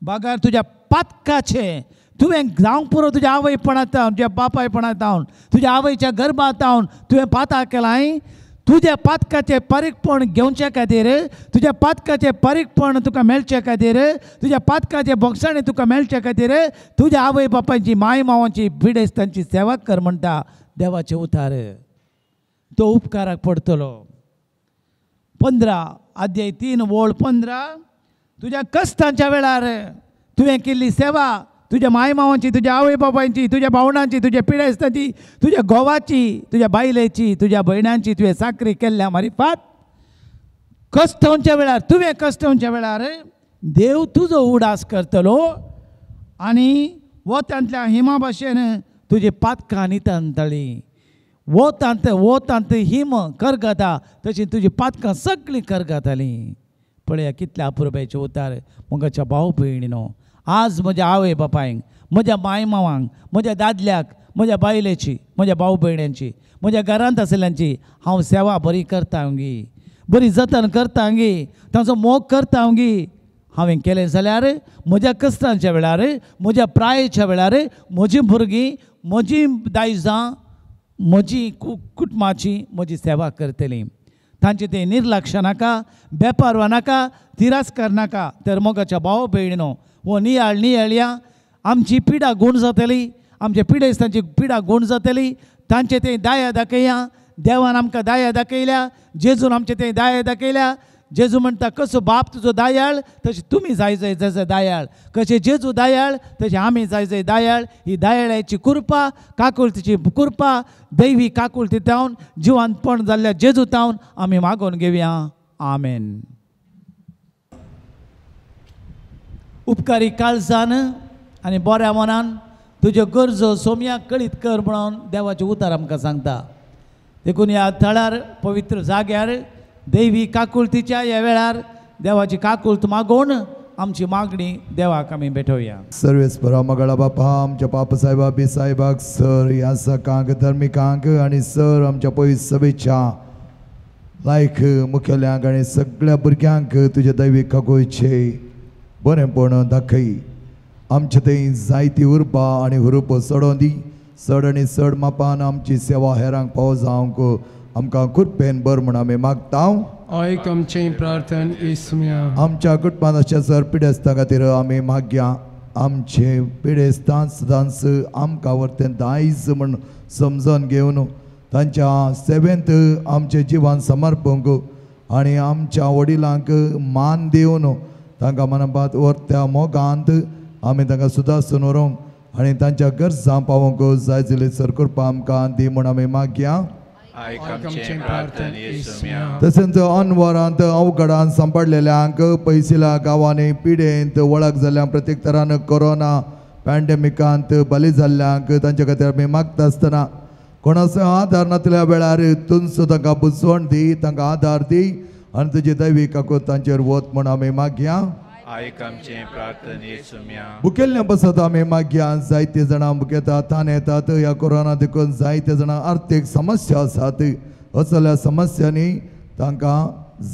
बागार तुज्या पातकाचे तुवें जावंक पुरो तुज्या आवयपणांत तुज्या बापायपणांत जावन तुज्या आवयच्या गर्भांत जावन तुवें पाताक केलां. तुज्या पातकाचे परीकपण घेवचे खातीर, तुज्या पातकाचे परीकपण तुका मेळचे खातीर, तुज्या पातकाचे भोगसाणे तुका मेळचे खातीर तुज्या आवय बापायची माय मांवांची पिडेस्तांची सेवा कर म्हणटा देवाचे उतार. तो उपकाराक पडटलो. 15 अध्याय 3 वळ 15. तुज्या कश्टांच्या वेळार तुवें केल्ली सेवा तुज्या माय मांवांची, तुज्या आवय बापायची, तुज्या भावंडांची, तुज्या पिडेस्तांची, तुज्या घोवाची, तुज्या बायलेची, तुज्या भयणांची तुवें साकरी केल्ल्या मारिफात कश्टांच्या वेळार तुवें कश्टांच्या वेळार देव तुजो उडास करतलो आनी वतांतल्या हिमा भाशेन तुजी पातकां नितळटलीं. वोतांत हिम करगता तशी तुजी पातकां सगळीं करगतालीं. पळया कितल्या अपुरबायचे उतार मोगाच्या भाव भयणीनो. आज म्हज्या आवय बापायक, म्हज्या माय मांवांक, म्हज्या दादल्याक, म्हज्या बायलेची, म्हज्या भाव भयण्यांची, म्हज्या घरांत आसल्यांची हांव सेवा बरी करता गी, बरी जतन करता गी, ताचो मोग करता गी. हांवें केलें जाल्यार म्हज्या कश्टांच्या वेळार, म्हज्या प्रायेच्या वेळार म्हजीं भुरगीं, म्हजीं दायजां, म्हजी कुटुंबाची म्हजी सेवा करतलीं. तांचे ते निर्लक्ष नाका, बेपारवा नाका, तिरस्कार नाका. तर मोगाच्या भाव भयणीनो हो नियाळ्या आमची पिडा गूण जातली, आमच्या पिडेस्तांची पिडा गूण जातली. तांचे ते दाया दाखया. देवान आमकां दाया दाखयल्या, जेजून आमचे ते दाया दाखयल्या. जेजू म्हणटा कसो बाप तुजो दायाळ तशें तुमी जाय जशे दायाळ. कशें जेजू दायाळ तशें आमी जाय दायाळ. ही दायाळाची कृपा, काकुळतीची कृपा, दैवी काकुळती तावन जिवांतपण जाल्ल्या जेजू तावन आमी मागोवन घेवया. आमेन. उपकारी काळजान आनी बऱ्या मनान तुज्यो गरजो सोम्याक कळीत कर म्हणून देवाचे उतार आमकां सांगता. देखून ह्या थळार पवित्र जाग्यार दैवी काकुळतीच्या ह्या वेळार देवाची काकुळत मागोवन आमची मागणी देवाक आमी भेटोवया. सर्वेस्परा मंगळा बापा आमच्या पाप साहेबा बी साहेबाक सर ह्या सकांक धर्मिकांक आनी सर आमच्या पयस सभेच्या लायक मुखेल्यांक आनी सगळ्या भुरग्यांक तुजे दैवीक काकुळचे बरेंपण दाखय. आमचे थंय जायती उरपा आनी हुरूप सोडोवन दी. चड आनी चड मापान आमची सेवा हेरांक पाव जावंक आमकां कुरपेन बर म्हूण आमी मागता. आयक आमचें प्रार्थन येसुया. आमच्या कुटुंबांत अशें सर पिडेस्तां खातीर आमी मागया. आमचे पिडेस्तां सदांच आमकां वर्तें दायज म्हूण समजून घेवन तांच्या सेवेंत आमचें जिवन समर्पूंक आनी आमच्या वडिलांक मान दिवन तांकां मनापात वर्त्या मोगांत आमी तांकां सुदारून व्हरूंक आनी तांच्या गरजां पावोवंक जाय जाली सर कृपा आमकां दी म्हूण आमी मागया. तशेंच अनवरांत अवघडांत सांपडलेल्यांक पयसिला गांवांनी पिडेंत वळख जाल्ल्या प्रत्येक तरान कोरोना पॅन्डेमिकांत बली जाल्ल्यांक तांचे खातीर आमी मागता आसतना कोणाचो आदार नासल्या वेळार तुमचो तांकां बुजवण दी, तांकां आदार दी आनी तुजी दैवी काकूत तांचेर वत म्हूण आमी मागया. मुखेल्ल्या बसत आमी मागया. जायते जाणां मुखेता तान येतात. ह्या कोरोना देखून जायते जाणां आर्थीक समस्या आसात. असल्या समस्यांनी तांकां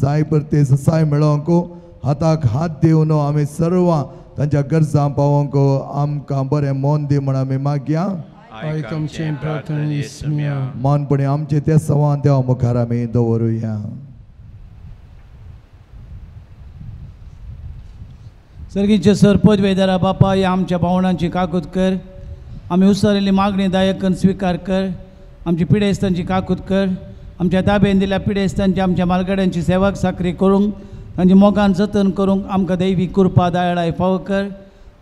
जाय परते ससाय मेळोवंक हाताक हात दिवन आमी सर्व तांच्या गरजां पावोवंक आमकां बरें मोन दी म्हूण आमी मागया. मोनपणी आमचे ते संवाद देवा मुखार आमी दवरुया. सर्गीचे सरपंच वेदारा बापा या आमच्या पावणांची काकूत कर. आमी उसरलेली मागणी दायकन स्वीकार कर. आमची पिडेस्तांची काकूत कर. आमच्या ताब्यान दिल्या पिडेस्तांची आमच्या मालगाड्यांची सेवाक साखरी करूंक तांची मोगान जतन करूंक आमकां दैवी कृपा दयाळाय फावो कर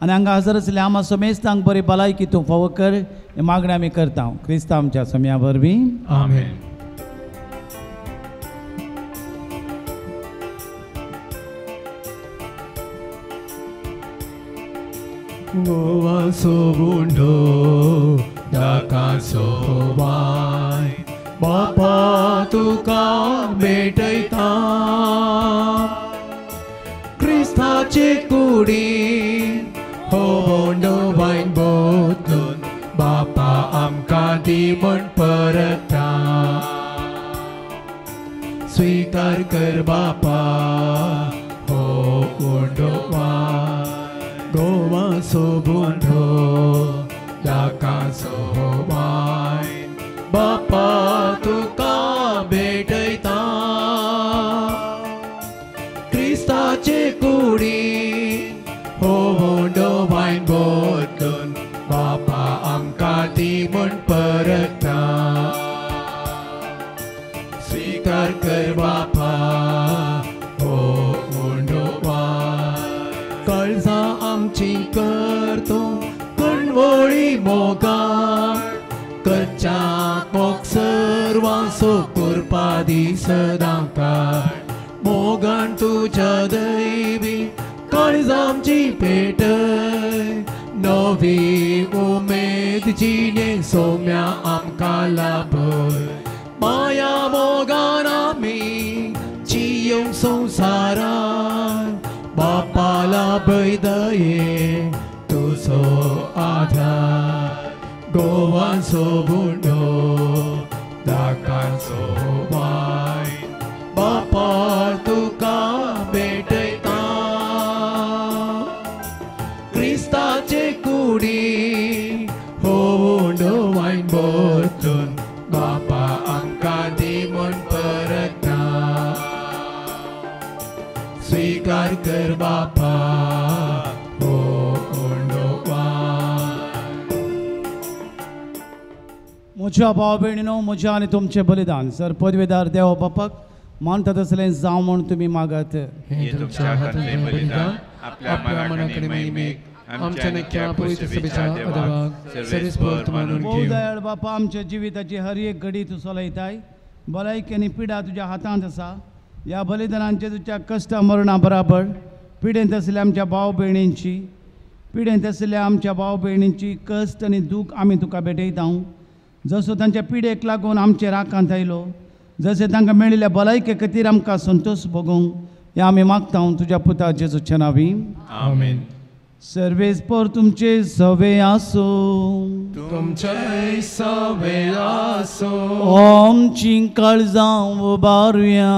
आनी हांगा हजर आसले आमा समेस्तांक बरी भलायकी तूं फावो कर. हे मागणी आमी करता क्रिस्तांव आमच्या सम्या वरवीं. आमेन. गोवाचो गुंडो दाकाचो वाय बापा तुका भेटयता. क्रिस्ताचे कुडी हो बोंडो वायन बोतून बापा आमकां दी म्हण परता. स्वीकार कर बापा हो बोंडो वाय गोवाचो बुंडो दाकाचो वायन बापा तुका भेटयता. क्रिस्ताचे कुडी हो बोंडो वायन बोतून बापा आमकां दी म्हण परता. स्वीकार कर बापा हो बोंडो वायन. काळजां आमची करतो कणवळी मोगान कच्च्याक मोग सर्वांचो कृपा दी सदां काळ. मोगान तुज्या दैवी काळजां आमची पेटय. नवी उमेद जिणे सोम्या आमकां लाभय. माया मोगान आमी जियोंक संवसारान बापा लाभय दये तुजो आधार. गोवाचो बुंडो दाकाचो वायन बापा तुका भेटयता. क्रिस्ताचे कुडी हो बुंडो वायन बोतून बापा आमकां दी म्हण परता. स्वीकार कर बापा हो बुंडो वायन. म्हज्या भाव भयणीनो, म्हज्या आनी तुमचें बलिदान सर पदवेदार देव बापाक मानता तसलें जावं म्हूण तुमी मागात. हे तुमच्या हातांतलें बलिदान आपल्या मनाकडे महिमेक आमच्या नक्क्या पवित्र सभेच्या अदबाक सर्वेस्पर्त मानून भोव घेऊ. दयाळ बापा, आमच्या जिविताची हर एक घडी तूं चलयताय. भलायकी आनी पिडा तुज्या हातांत आसा. ह्या बलिदानांचे तुज्या कश्टा मरणा बराबर पिडेंत आसल्या आमच्या भाव भयणींची पिडेंत आसल्या आमच्या भाव भयणींची कश्ट आनी दूख आमी तुका भेटयता. जसो तांच्या पिडेक लागून आमचेर आकांत आयलो, जशें तांकां मेळिल्ल्या भलायके खातीर आमकां संतोश भोगूंक हें आमी मागता तुज्या पुता जेजूच्या नांवी. आमेन. सर्वेस्पर तुमचे सवे आसो. तुमचे सवे आसो. आमची काळजां उबारुया.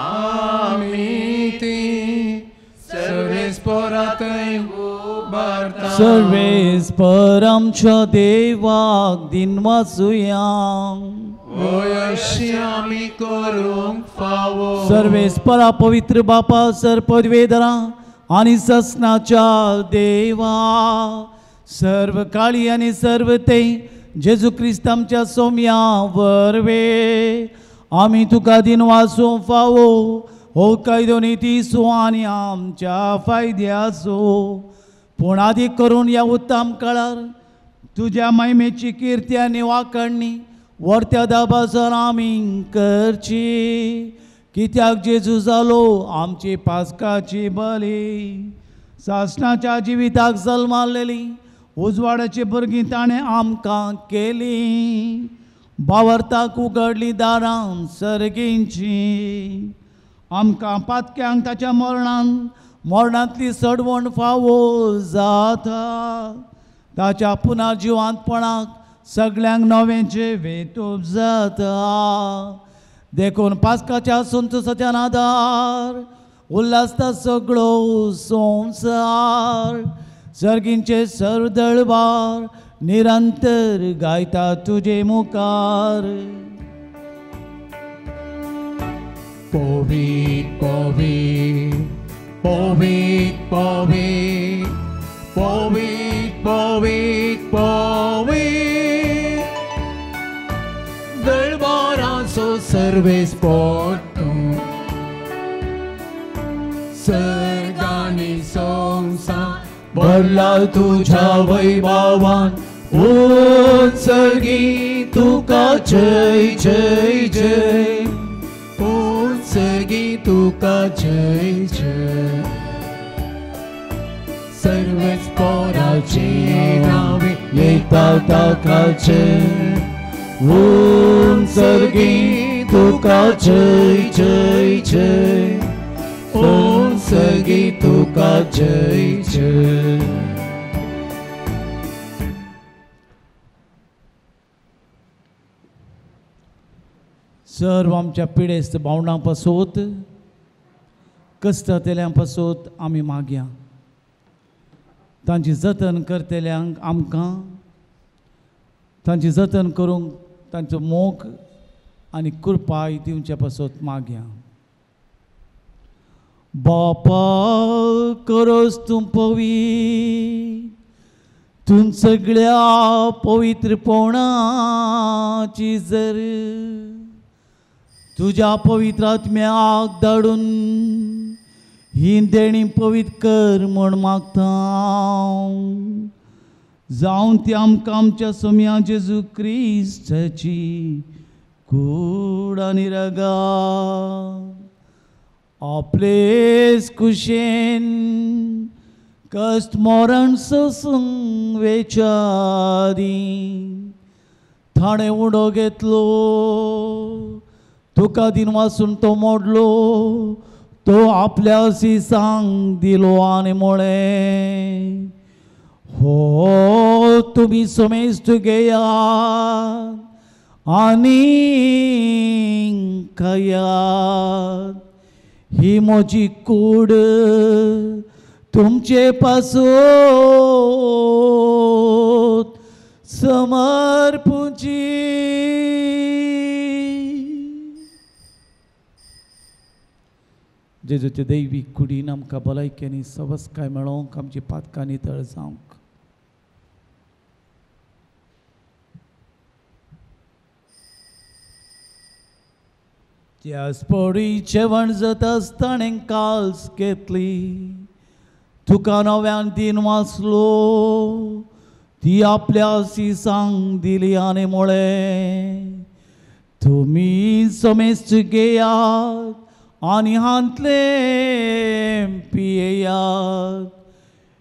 आमी ती सर्वेस्परांतय उबारुया. करता सर्वेस्पर आमच्या देवाक दिन वाचुया होय अशी आमी करूंक फावो सर्वेस्परा पवित्र बापा सर पदवेदरा आणि ससनाच्या देवा सर्व काळी आणि सर्व ते जेजू क्रिस्त आमच्या सोम्या वरवे आम्ही तुका दिन वाचूंक फावो हो कायदो नीती सो आनी आमच्या फायद्याचो पूण आदी करून या उत्तम काळार तुझ्या महिमेची कीर्ती आनी वाकडणी वर्त्या दाबासन आमी करची कित्याक जेजू जालो आमची पास्काची बली सासणाच्या जिविताक जल्मालेली उजवाडाची भुरगीं ताणें आमकां केली बावरताक उगडली दारां सर्गींची आमकां पातक्यांक ताच्या मरणांतली सडवण फावो जाता ताच्या पुनर्जिवांतपणाक सगळ्यांक नवें वेतूप जाता देखून पास्काच्या संतोशाच्या नादार उल्हासता सगळो संवसार सर्गींचे सर्व दळबार निरंतर गायता तुझे मुखार पवित पवित पवित पवित पवित पवित पवित दळबाराचो सर्वेस्पर तूं सर्गांनी संवसार भरला तुझ्या वैभवान उत्सर्गी तुका जय जय जय उत्सर्गी तुका जय जय सर्वेस्पराचे नावे येता ताकाचे उत्सर्गी तुका जय जय जय उत्सर्गी तुका जय जय सर्व आमच्या पिडेस्त भावंडां पासोत कश्टतल्यांक पासोत आमी मागया तांची जतन करतल्यांक आमकां तांची जतन करूंक तांचो मोग आनी कृपाय दिवचे पासोत मागया बापा करोस तूं पवित्र तूं सगळ्या पवित्रपणाची जर तुझ्या पवित्र आत्म्याक धाडून ही देणी पवित्र कर म्हण मागता जावं ती आमकां आमच्या सोम्या जेजू क्रिस्ताची कूड आनी रगा आपलेच कुशेन कश्ट मरण सोसूंक वेचारी थाणे उडो घेतलो तुका दिन वाचून तो मोडलो तो आपल्या सिसांक दिलो आनी म्हळें हो तुमी सोमेस्त घेयात आनी खायात ही म्हजी कूड तुमचे पासोत समर्पूची जेजूचे दैवीक कुडीन आमकां भलायकेनी सवस्काय मेळोवंक आमची पातकां नितळ जावंक त्या स्पोरी जेवण जाता आसतना काल्स घेतली तुका नव्यान दिन वाचलो ती आपल्या सिसांक दिली आनी म्हळें तुमी समेस्त घेयात आनी हांतले पियेयात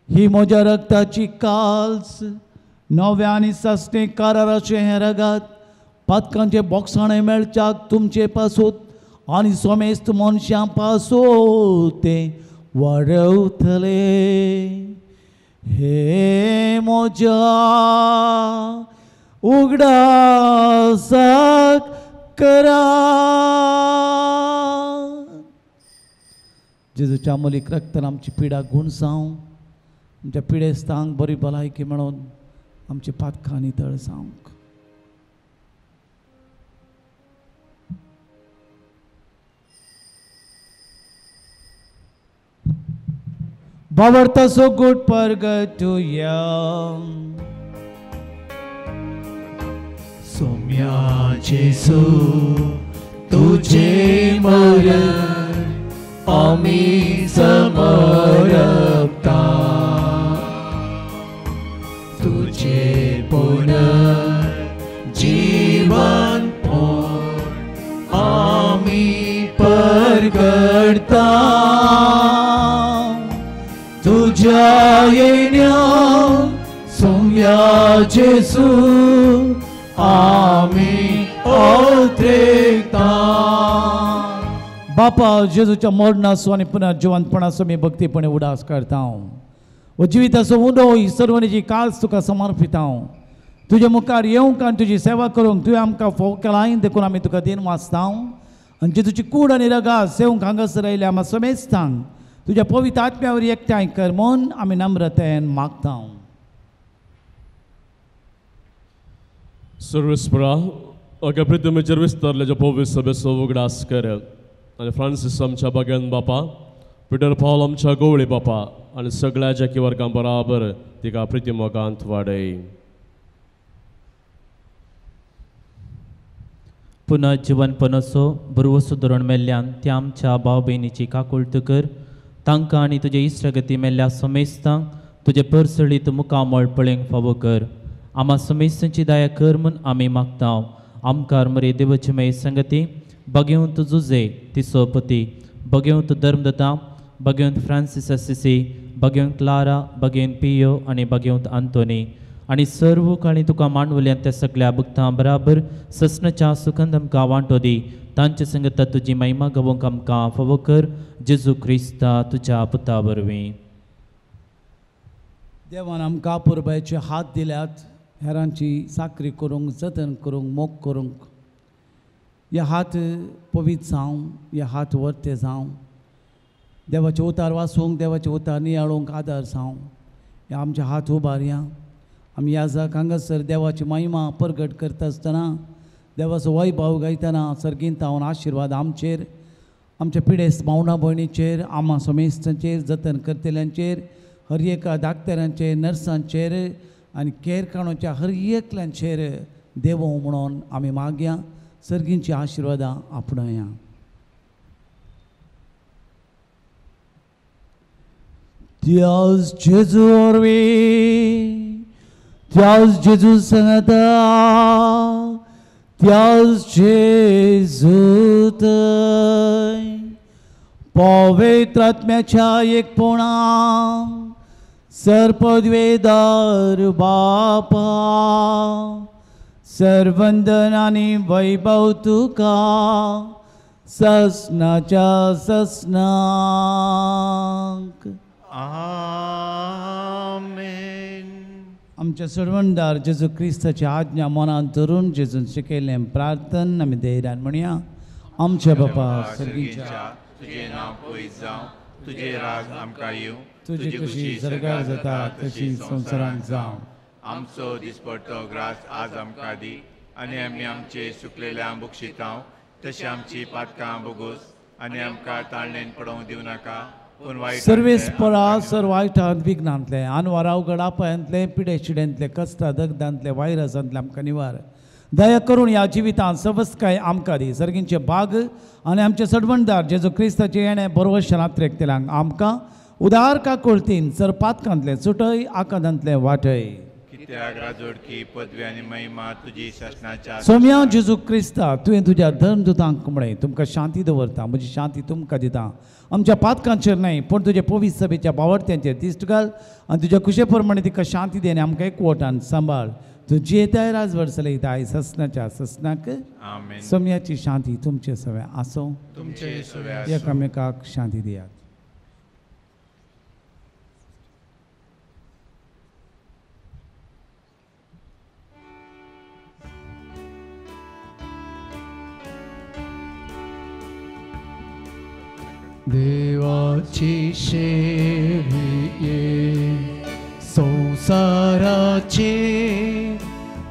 ही म्हज्या रक्ताची काल्स नव्या आनी सस्ते काराराचे हें रगात पातकांचे बोक्साणे मेळच्याक तुमचे पासोत आनी सोमेस्त मनशां पासोत ते वाडवतले हे म्हज्या उगडासाक करा जेजूच्या अमोलीक रक्तान आमची पिडा गुणसाव आमच्या पिडेस्तांक बरी भलायकी मेळोन आमचे पातकां नितळ जावंक. Bavarta so good purgatoria. Soumya जेसू तुझे मरण आम्ही समरपता, तुझे पुनर्जीवन आम्ही परगडता. तुझ्या येण्या सौम्या जेसू आम्ही ओत्रेकता. बापा जेजूच्या मरणाचो आनी पुनर्जिवंतपणाचो मी भक्तीपणे उडास करता. व जिविताचो उदो ही सर्वणीची काळज तुका समर्पिता. तुझ्या मुखार येवंक आनी तुजी सेवा करूंक तुवें आमकां फोव केलाय देखून आमी तुका दिन वाचता. आनी जेजूची कूड आनी रगास सेवंक हांगासर आयल्या आमी समेस्तांक तुझ्या पवित्र आत्म्यावर एकठांय कर म्हूण आमी नम्रतेन मागता. सर्वेस्परा ओके प्रितमेचेर विस्तारल्याच्या पवित्र सभेचो उगडास कर. आनी फ्रांसीस आमच्या बागेन बापा, पिटर पॉल आमच्या गवळी बापा आनी सगळ्या जॅकी वर्गां बराबर तिका प्रितीमोगांत वाडय. पुनर्जीवनपणाचो बरो सुदारण मेल्ल्यान त्या आमच्या भाव भयणीची काकुळट कर. तांकां आनी तुजे इश्टगती मेल्ल्या समेस्तांक तुजे परसळीत मुखामळ पळोवंक फावो कर. आम्हा समेस्तांची दया कर म्हूण आमी मागता. आमकां मरे देवाची मेळ संगती भगवंत जुजे तिसो पती, भगवंत धर्मदत्ता, भगवंत फ्रांसीस असिसी, भगवंत क्लारा, भगवंत पियो आनी भगवंत आंतोनी आनी सर्व काळी तुका मांडवल्यान त्या सगळ्या भक्तां बराबर ससनाच्या सुखंद आमकां वांटो दी. तांचे संगत तुजी महिमा गावोवंक आमकां फावो कर. जेजू क्रिस्ता तुज्या पुता वरवीं. देवान आमकां पुरबायचे हात दिल्यात, हेरांची साकरी करूंक, जतन करूंक, मोग करूंक. हे हात पवित्र जावं, हे हात वर्ते जावं, देवाचे उतार वाचूंक, देवाचे उतार नियाळूंक आदार जावं. हे आमचे हात उबारया. आमी याजाक हांगासर देवाची महिमा परगट करता आसतना, देवाचो वैभव गायतना सर्गींत हांव आशिर्वाद आमचेर, आमच्या पिडेस्त भावना भयणीचेर, आम्हा समेस्तांचेर, जतन करतल्यांचेर, हर एका दाक्तरांचेर, नर्सांचेर आनी केर काणोच्या हर एकल्यांचेर देवो म्हणून आमी मागया. सर्गींची आशिर्वादां आपणया. त्याच जेजू वरवीं, त्याच जेजू सांगता, त्याच जेजू थंय पवित्र आत्म्याच्या एकपणान सर्पद्वेदार बापा, सर्वंदन आनी वैभव तुका ससनाच्या ससनाक. आमेन. आमच्या सर्वंदार जेजू क्रिस्ताची आज्ञा मनांत धरून जेजून शिकयलें प्रार्थन आमी धैर्यान म्हणया. आमचे बापा सर्गीच्या, तुझे नाव पवित्र जावं, तुझे राज आमकां येवं, तुजी कशी सरकार जाता तशी संवसारांत जावं. आमचो दिसपडटो ग्रास आज आमकां दी, आनी आमी आमचे सुकलेल्यांक बक्षितांव, तशी आमची पातकां बोगोस, आनी आमकां ताळणेन पडोवंक दिवं नाका, पूण वायट सर्वेस परा सर वायटांत विघ्नांतले आनवार अवघड आपायांतले पिडे चिड्यांतले कश्टा दगदांतले वायरसांतले आमकां निवार. दया करून ह्या जिवितांत सबस्काय आमकां दी. सर्गींचे बाग आनी आमचे सडवणदार जेजू क्रिस्ताचे येणे बरोवरशे रात्रेकतेल्यांक आमकां उदार काकुळतीन सर पातकांतले सुटय, आकांतांतले वाटय. कित्याक राजोडकी पदवी आनी महिमा तुजी शासनाच्या सोम्या जेजू क्रिस्ता, तुवें तुज्या धर्मदूतांक म्हणय तुमकां शांती दवरता, म्हजी शांती तुमकां दिता. आमच्या पातकांचेर न्हय पूण तुजे पवित्र सभेच्या बावडत्यांचेर दिश्ट घाल आनी तुज्या कुशे प्रमाणे तिका शांती दी आनी आमकां एकवटान सांबाळ. तुजी येताय राजवर चलयताय ससनाच्या ससनाक. आमेन. सोम्याची शांती तुमचे सवे आसो. तुमचे सव्या एकामेकाक शांती दियात. देवाची शेळी ये, संसाराचे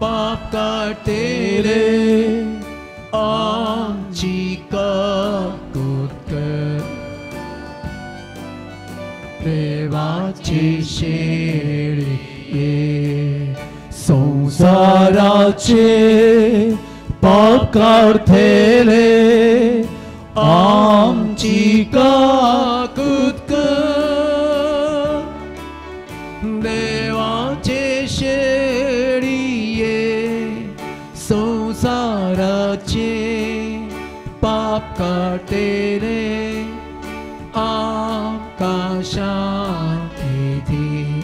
पाप काढतेले आमची काकूत कर देवाची शेळी ये संसाराचे पाप काढतेले आमची काकूत कर देवाचे शेळी ये संसाराचे पाप काढतेले आमकां शांती दी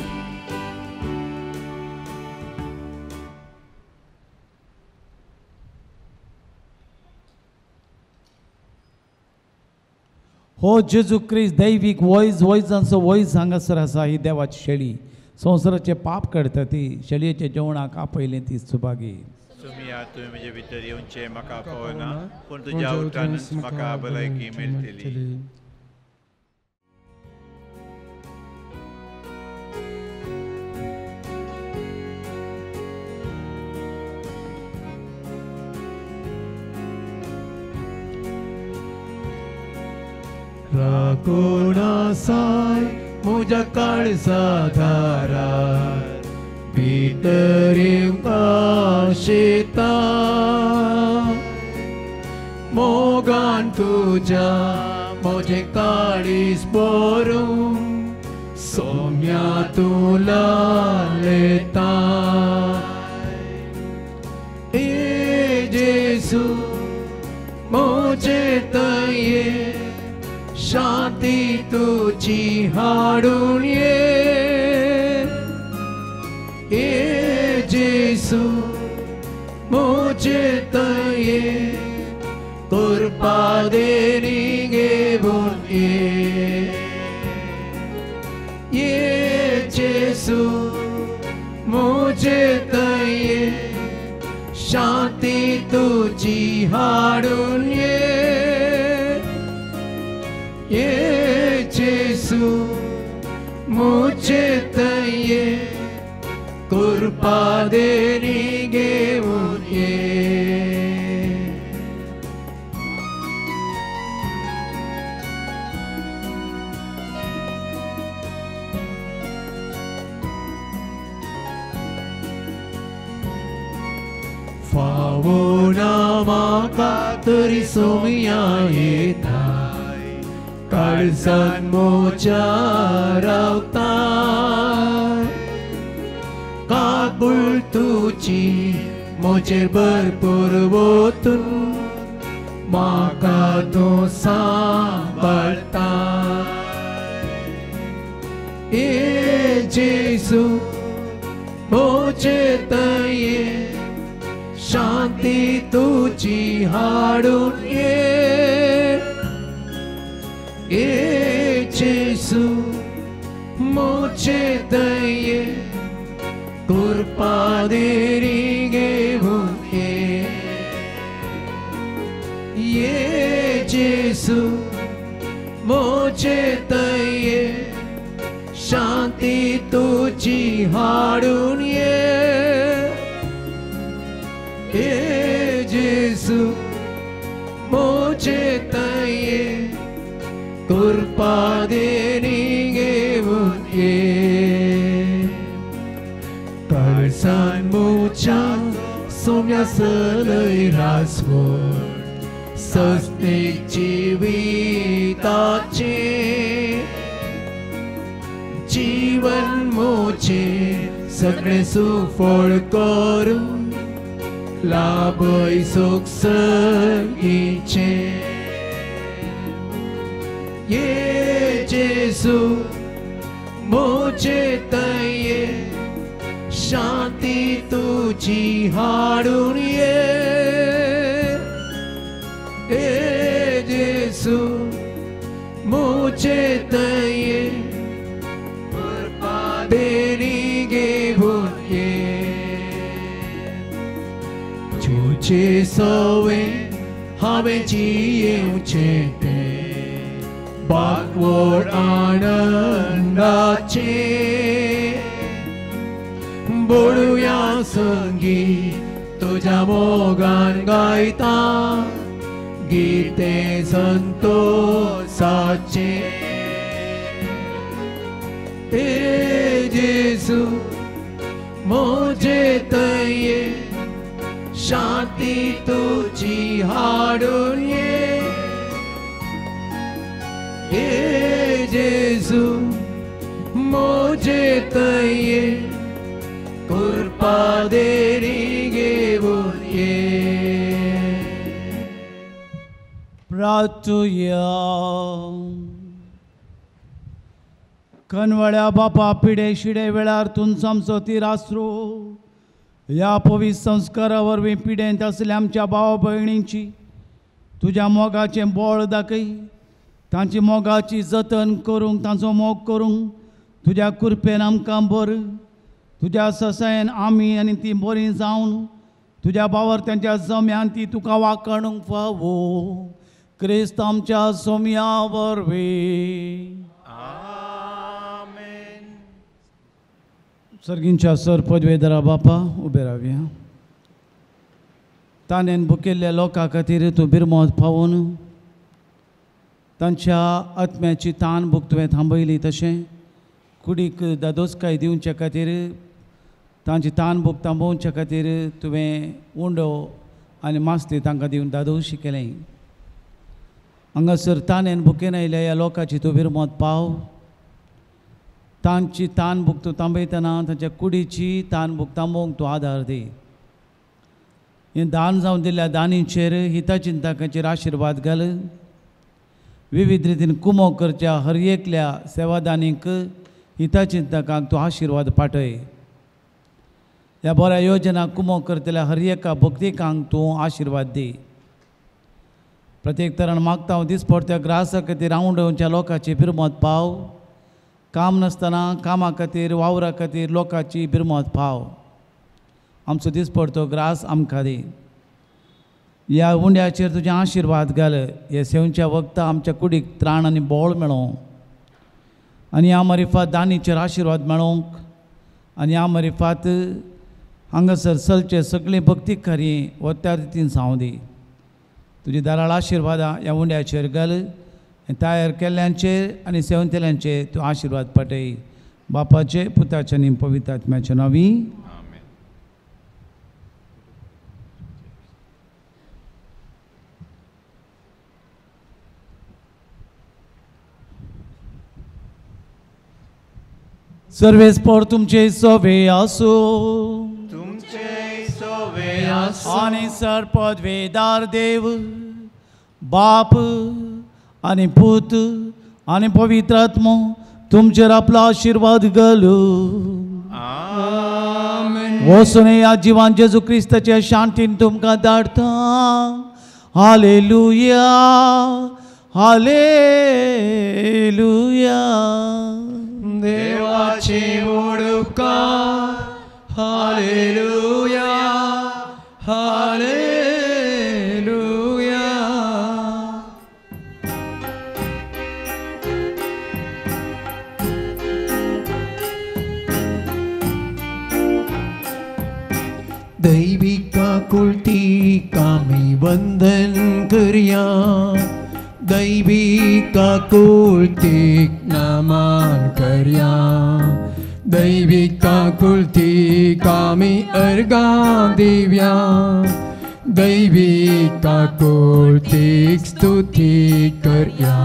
हो जेजू क्रिस्त दैवीक वॉयजांचो वॉयस हांगासर आसा ही देवाची शेळी संवसाराचे पाप काडटा ती शेळयेच्या जेवणाक आपयलें ती सुभागी तुमी म्हजे भितर येवचे म्हाका पळोवना पूण तुज्या उठानच म्हाका भलायकी मेळटली राखून आसाय म्हज्या काळजा दारार भितरीं आशेता मोगान तुज्या म्हजें काळीज भरून सोम्या तुला लेता ए जेजू म्हजे दये शांती तुझी हाडून ये जेसू मुझे दये कृपा देनी घेऊन ये जेसू मुझे दये शांती तुझी हाडून ये जेसू मुझे दये कृपा देनी घेऊन फावोना म्हाका तरी सोम्या येता काळजान मोच्या रावता काबूल तुझी मोचेर भरपूर वतून म्हाका तूं सांबाळता ए जेसू मोचे दये शांती तुझी हाडून ए जेसू मुझे दये कृपा देनी घेऊन ये जेसू मुझे दये शांती तुझी हाडून ए जेसू मुझे दये कृपा देनी घेऊन काळजान मोच्या सोम्या सलय रासवड सस्तेक जिविताचे जीवन मोचे सगळे सुफळ करून लाभय सुख सगळीचे ये जेसू मुझे दये शांती तुझी हाडून ए जेसू मुझे दये कृपा देनी घेऊन तुझे सवे हांवें जियेवचें तें बागवड आनंदाचे बोलूया संगीत तुझ्या मोगान गायता गीते संतोषाचे हे जेसू मोजे तये शांती तुझी हाडून ये हे जेसू मोजे तये कृपा देरी घेऊन ये प्रार्थूया कनवळ्या बापा पिडे शिडे वेळार तुन समसो ती रासरू ह्या पवित्र संस्कारा वरवीं पिडेंत असल्या आमच्या भाव भयणींची तुज्या मोगाचें बोळ दाखय तांची मोगाची जतन करूंक तांचो मोग करूंक तुज्या कृपेन आमकां भर तुज्या ससायन आमी आनी ती बरी जावन तुज्या भावार त्यांच्या जम्यान ती तुका वाकणूंक फावो क्रिस्त आमच्या सोम्या वरवीं सर्गींच्या सर पदवेदरा बापा उबे रावया ताणेन भुकेल्ल्या लोकां खातीर तूं बिरमोद पावून तांच्या आत्म्याची तान भूक तुवें थांबयली तशें कुडीक दादोसकाय दिवचे खातीर तांची तान भूक थांबोवचे खातीर तुवें उंडो आनी मास्ती तांकां दिवन दादोशी केलें हांगासर ताणेन भुकेन आयिल्ल्या ह्या लोकांची तूं बिरमोद पाव तांची तान भूक तूं थांबयतना तांच्या कुडीची तान भूक थांबोवंक तूं आदार दी हें दान जावन दिल्ल्या दानीचेर हिताचिंतकांचेर आशिर्वाद घाल विविध रितीन कुमो करच्या हर एकल्या सेवादानीक हिताचिंतकांक तूं आशिर्वाद पाठय ह्या बऱ्या योजना कुमो करतल्या हर एका भक्तिकांक तूं आशिर्वाद दी प्रत्येक तरण मागता हांव दिसपट्ट्या ग्रासा खातीर रावंडच्या लोकांची बिरमोद पाव काम नासतना कामा खातीर वावरा खातीर लोकांची बिरमोद पाव आमचो दिसपट्टो ग्रास आमकां दी ह्या उंड्याचेर तुजें आशिर्वाद घाल हे सेवेच्या वखदां आमच्या कुडीक त्राण आनी बोळ मेळोवंक आनी ह्या मरिफात दानीचेर आशिर्वाद मेळोवंक आनी ह्या मरिफात हांगासर चलचे सगळीं भक्ती कार्य व त्या रितीन जावं दी तुजी दाराळ आशिर्वादां ह्या उंड्याचेर घाल तयार केल्ल्यांचेर आनी सेवंतेल्यांचेर तूं आशिर्वाद पाठय बापाचे पुताचे आनी पवित्र आत्म्याचे नांवी सर्वेस्पर तुमचे सोवे आसो तुमचे सोवे आसो आनी सरपदवेदार देव बाप आनी पूत आनी पवित्र आत्मो तुमचेर आपलो आशिर्वाद घालू वचून ह्या जिवान जेजू क्रिस्ताच्या शांतीन तुमकां धाडटा हालेलुया हालेलुया देवाचे उपकार हालेलुया हालेलुया दैविक आकुलतीक आमी वंदन करया दैविक आकुलतीक नमन करया दैविक आकुलतीक आमी अर्गां दिवया दैविक आकुलतीक स्तुती करया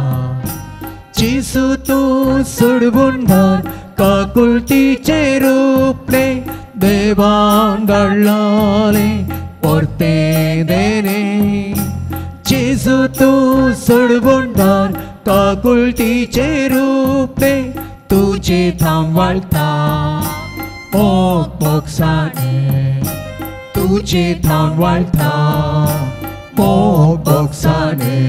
जेसू तूं सोडवून धार काकुलतीचे रूपले देवान धाडलाले परते देने जेसू तूं सोडवून धार काकुलतीचे रूपले तुझे थांब वाळटा मोग बोगसाने तुझे थांब वाळटा मोग बोगसाने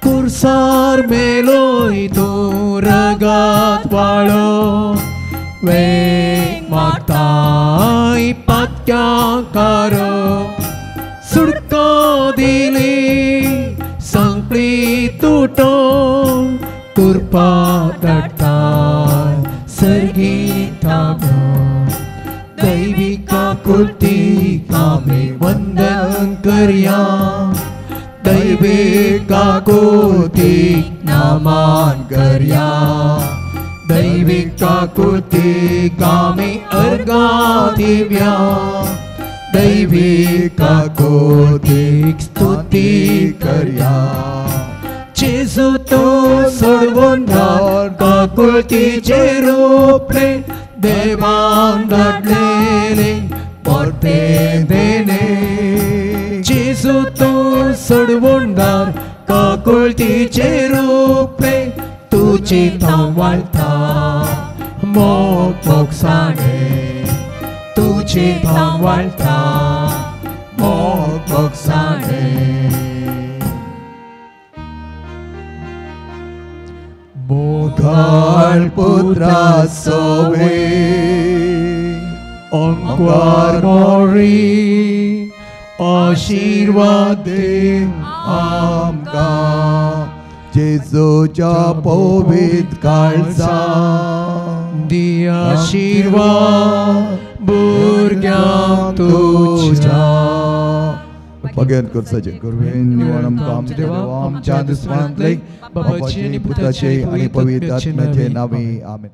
कुर्सार मेलोय तूं रगात वाळो वे माताय पात्यां कारो सुडको दिली संकळी तुटो कुरपा धाडटा सर्गी थांबो काकुतीक आमी वंदन करया दैवी काकुतीक नमन करया दैवी काकुतीक आमी अर्घां दिवया दैवी काकुतीक स्तुती करया जेजू तो सोडवून काकुळतीचे रूपले देवान धाडलेले परते देणे जेजू तो सोडवून काकुळतीचे रूपले तुझे थांब वाळटा मोग मोगसाणे तुझे थांब वाळटा मोग मोगसाणे मोघाळ पुत्रा सोवे ओंकार मोरी आशीर्वाद दे आमकां जेजूच्या पवित्र काळजा दी आशीर्वाद भुरग्यांक तुझ्या भगवान करसाचे गुरुवेन निवण आमकां आमचे देवा आमच्या दुस्मानांतले बापाचे आनी पुताचे आनी पवित्र आत्म्याचे नावे आमेन.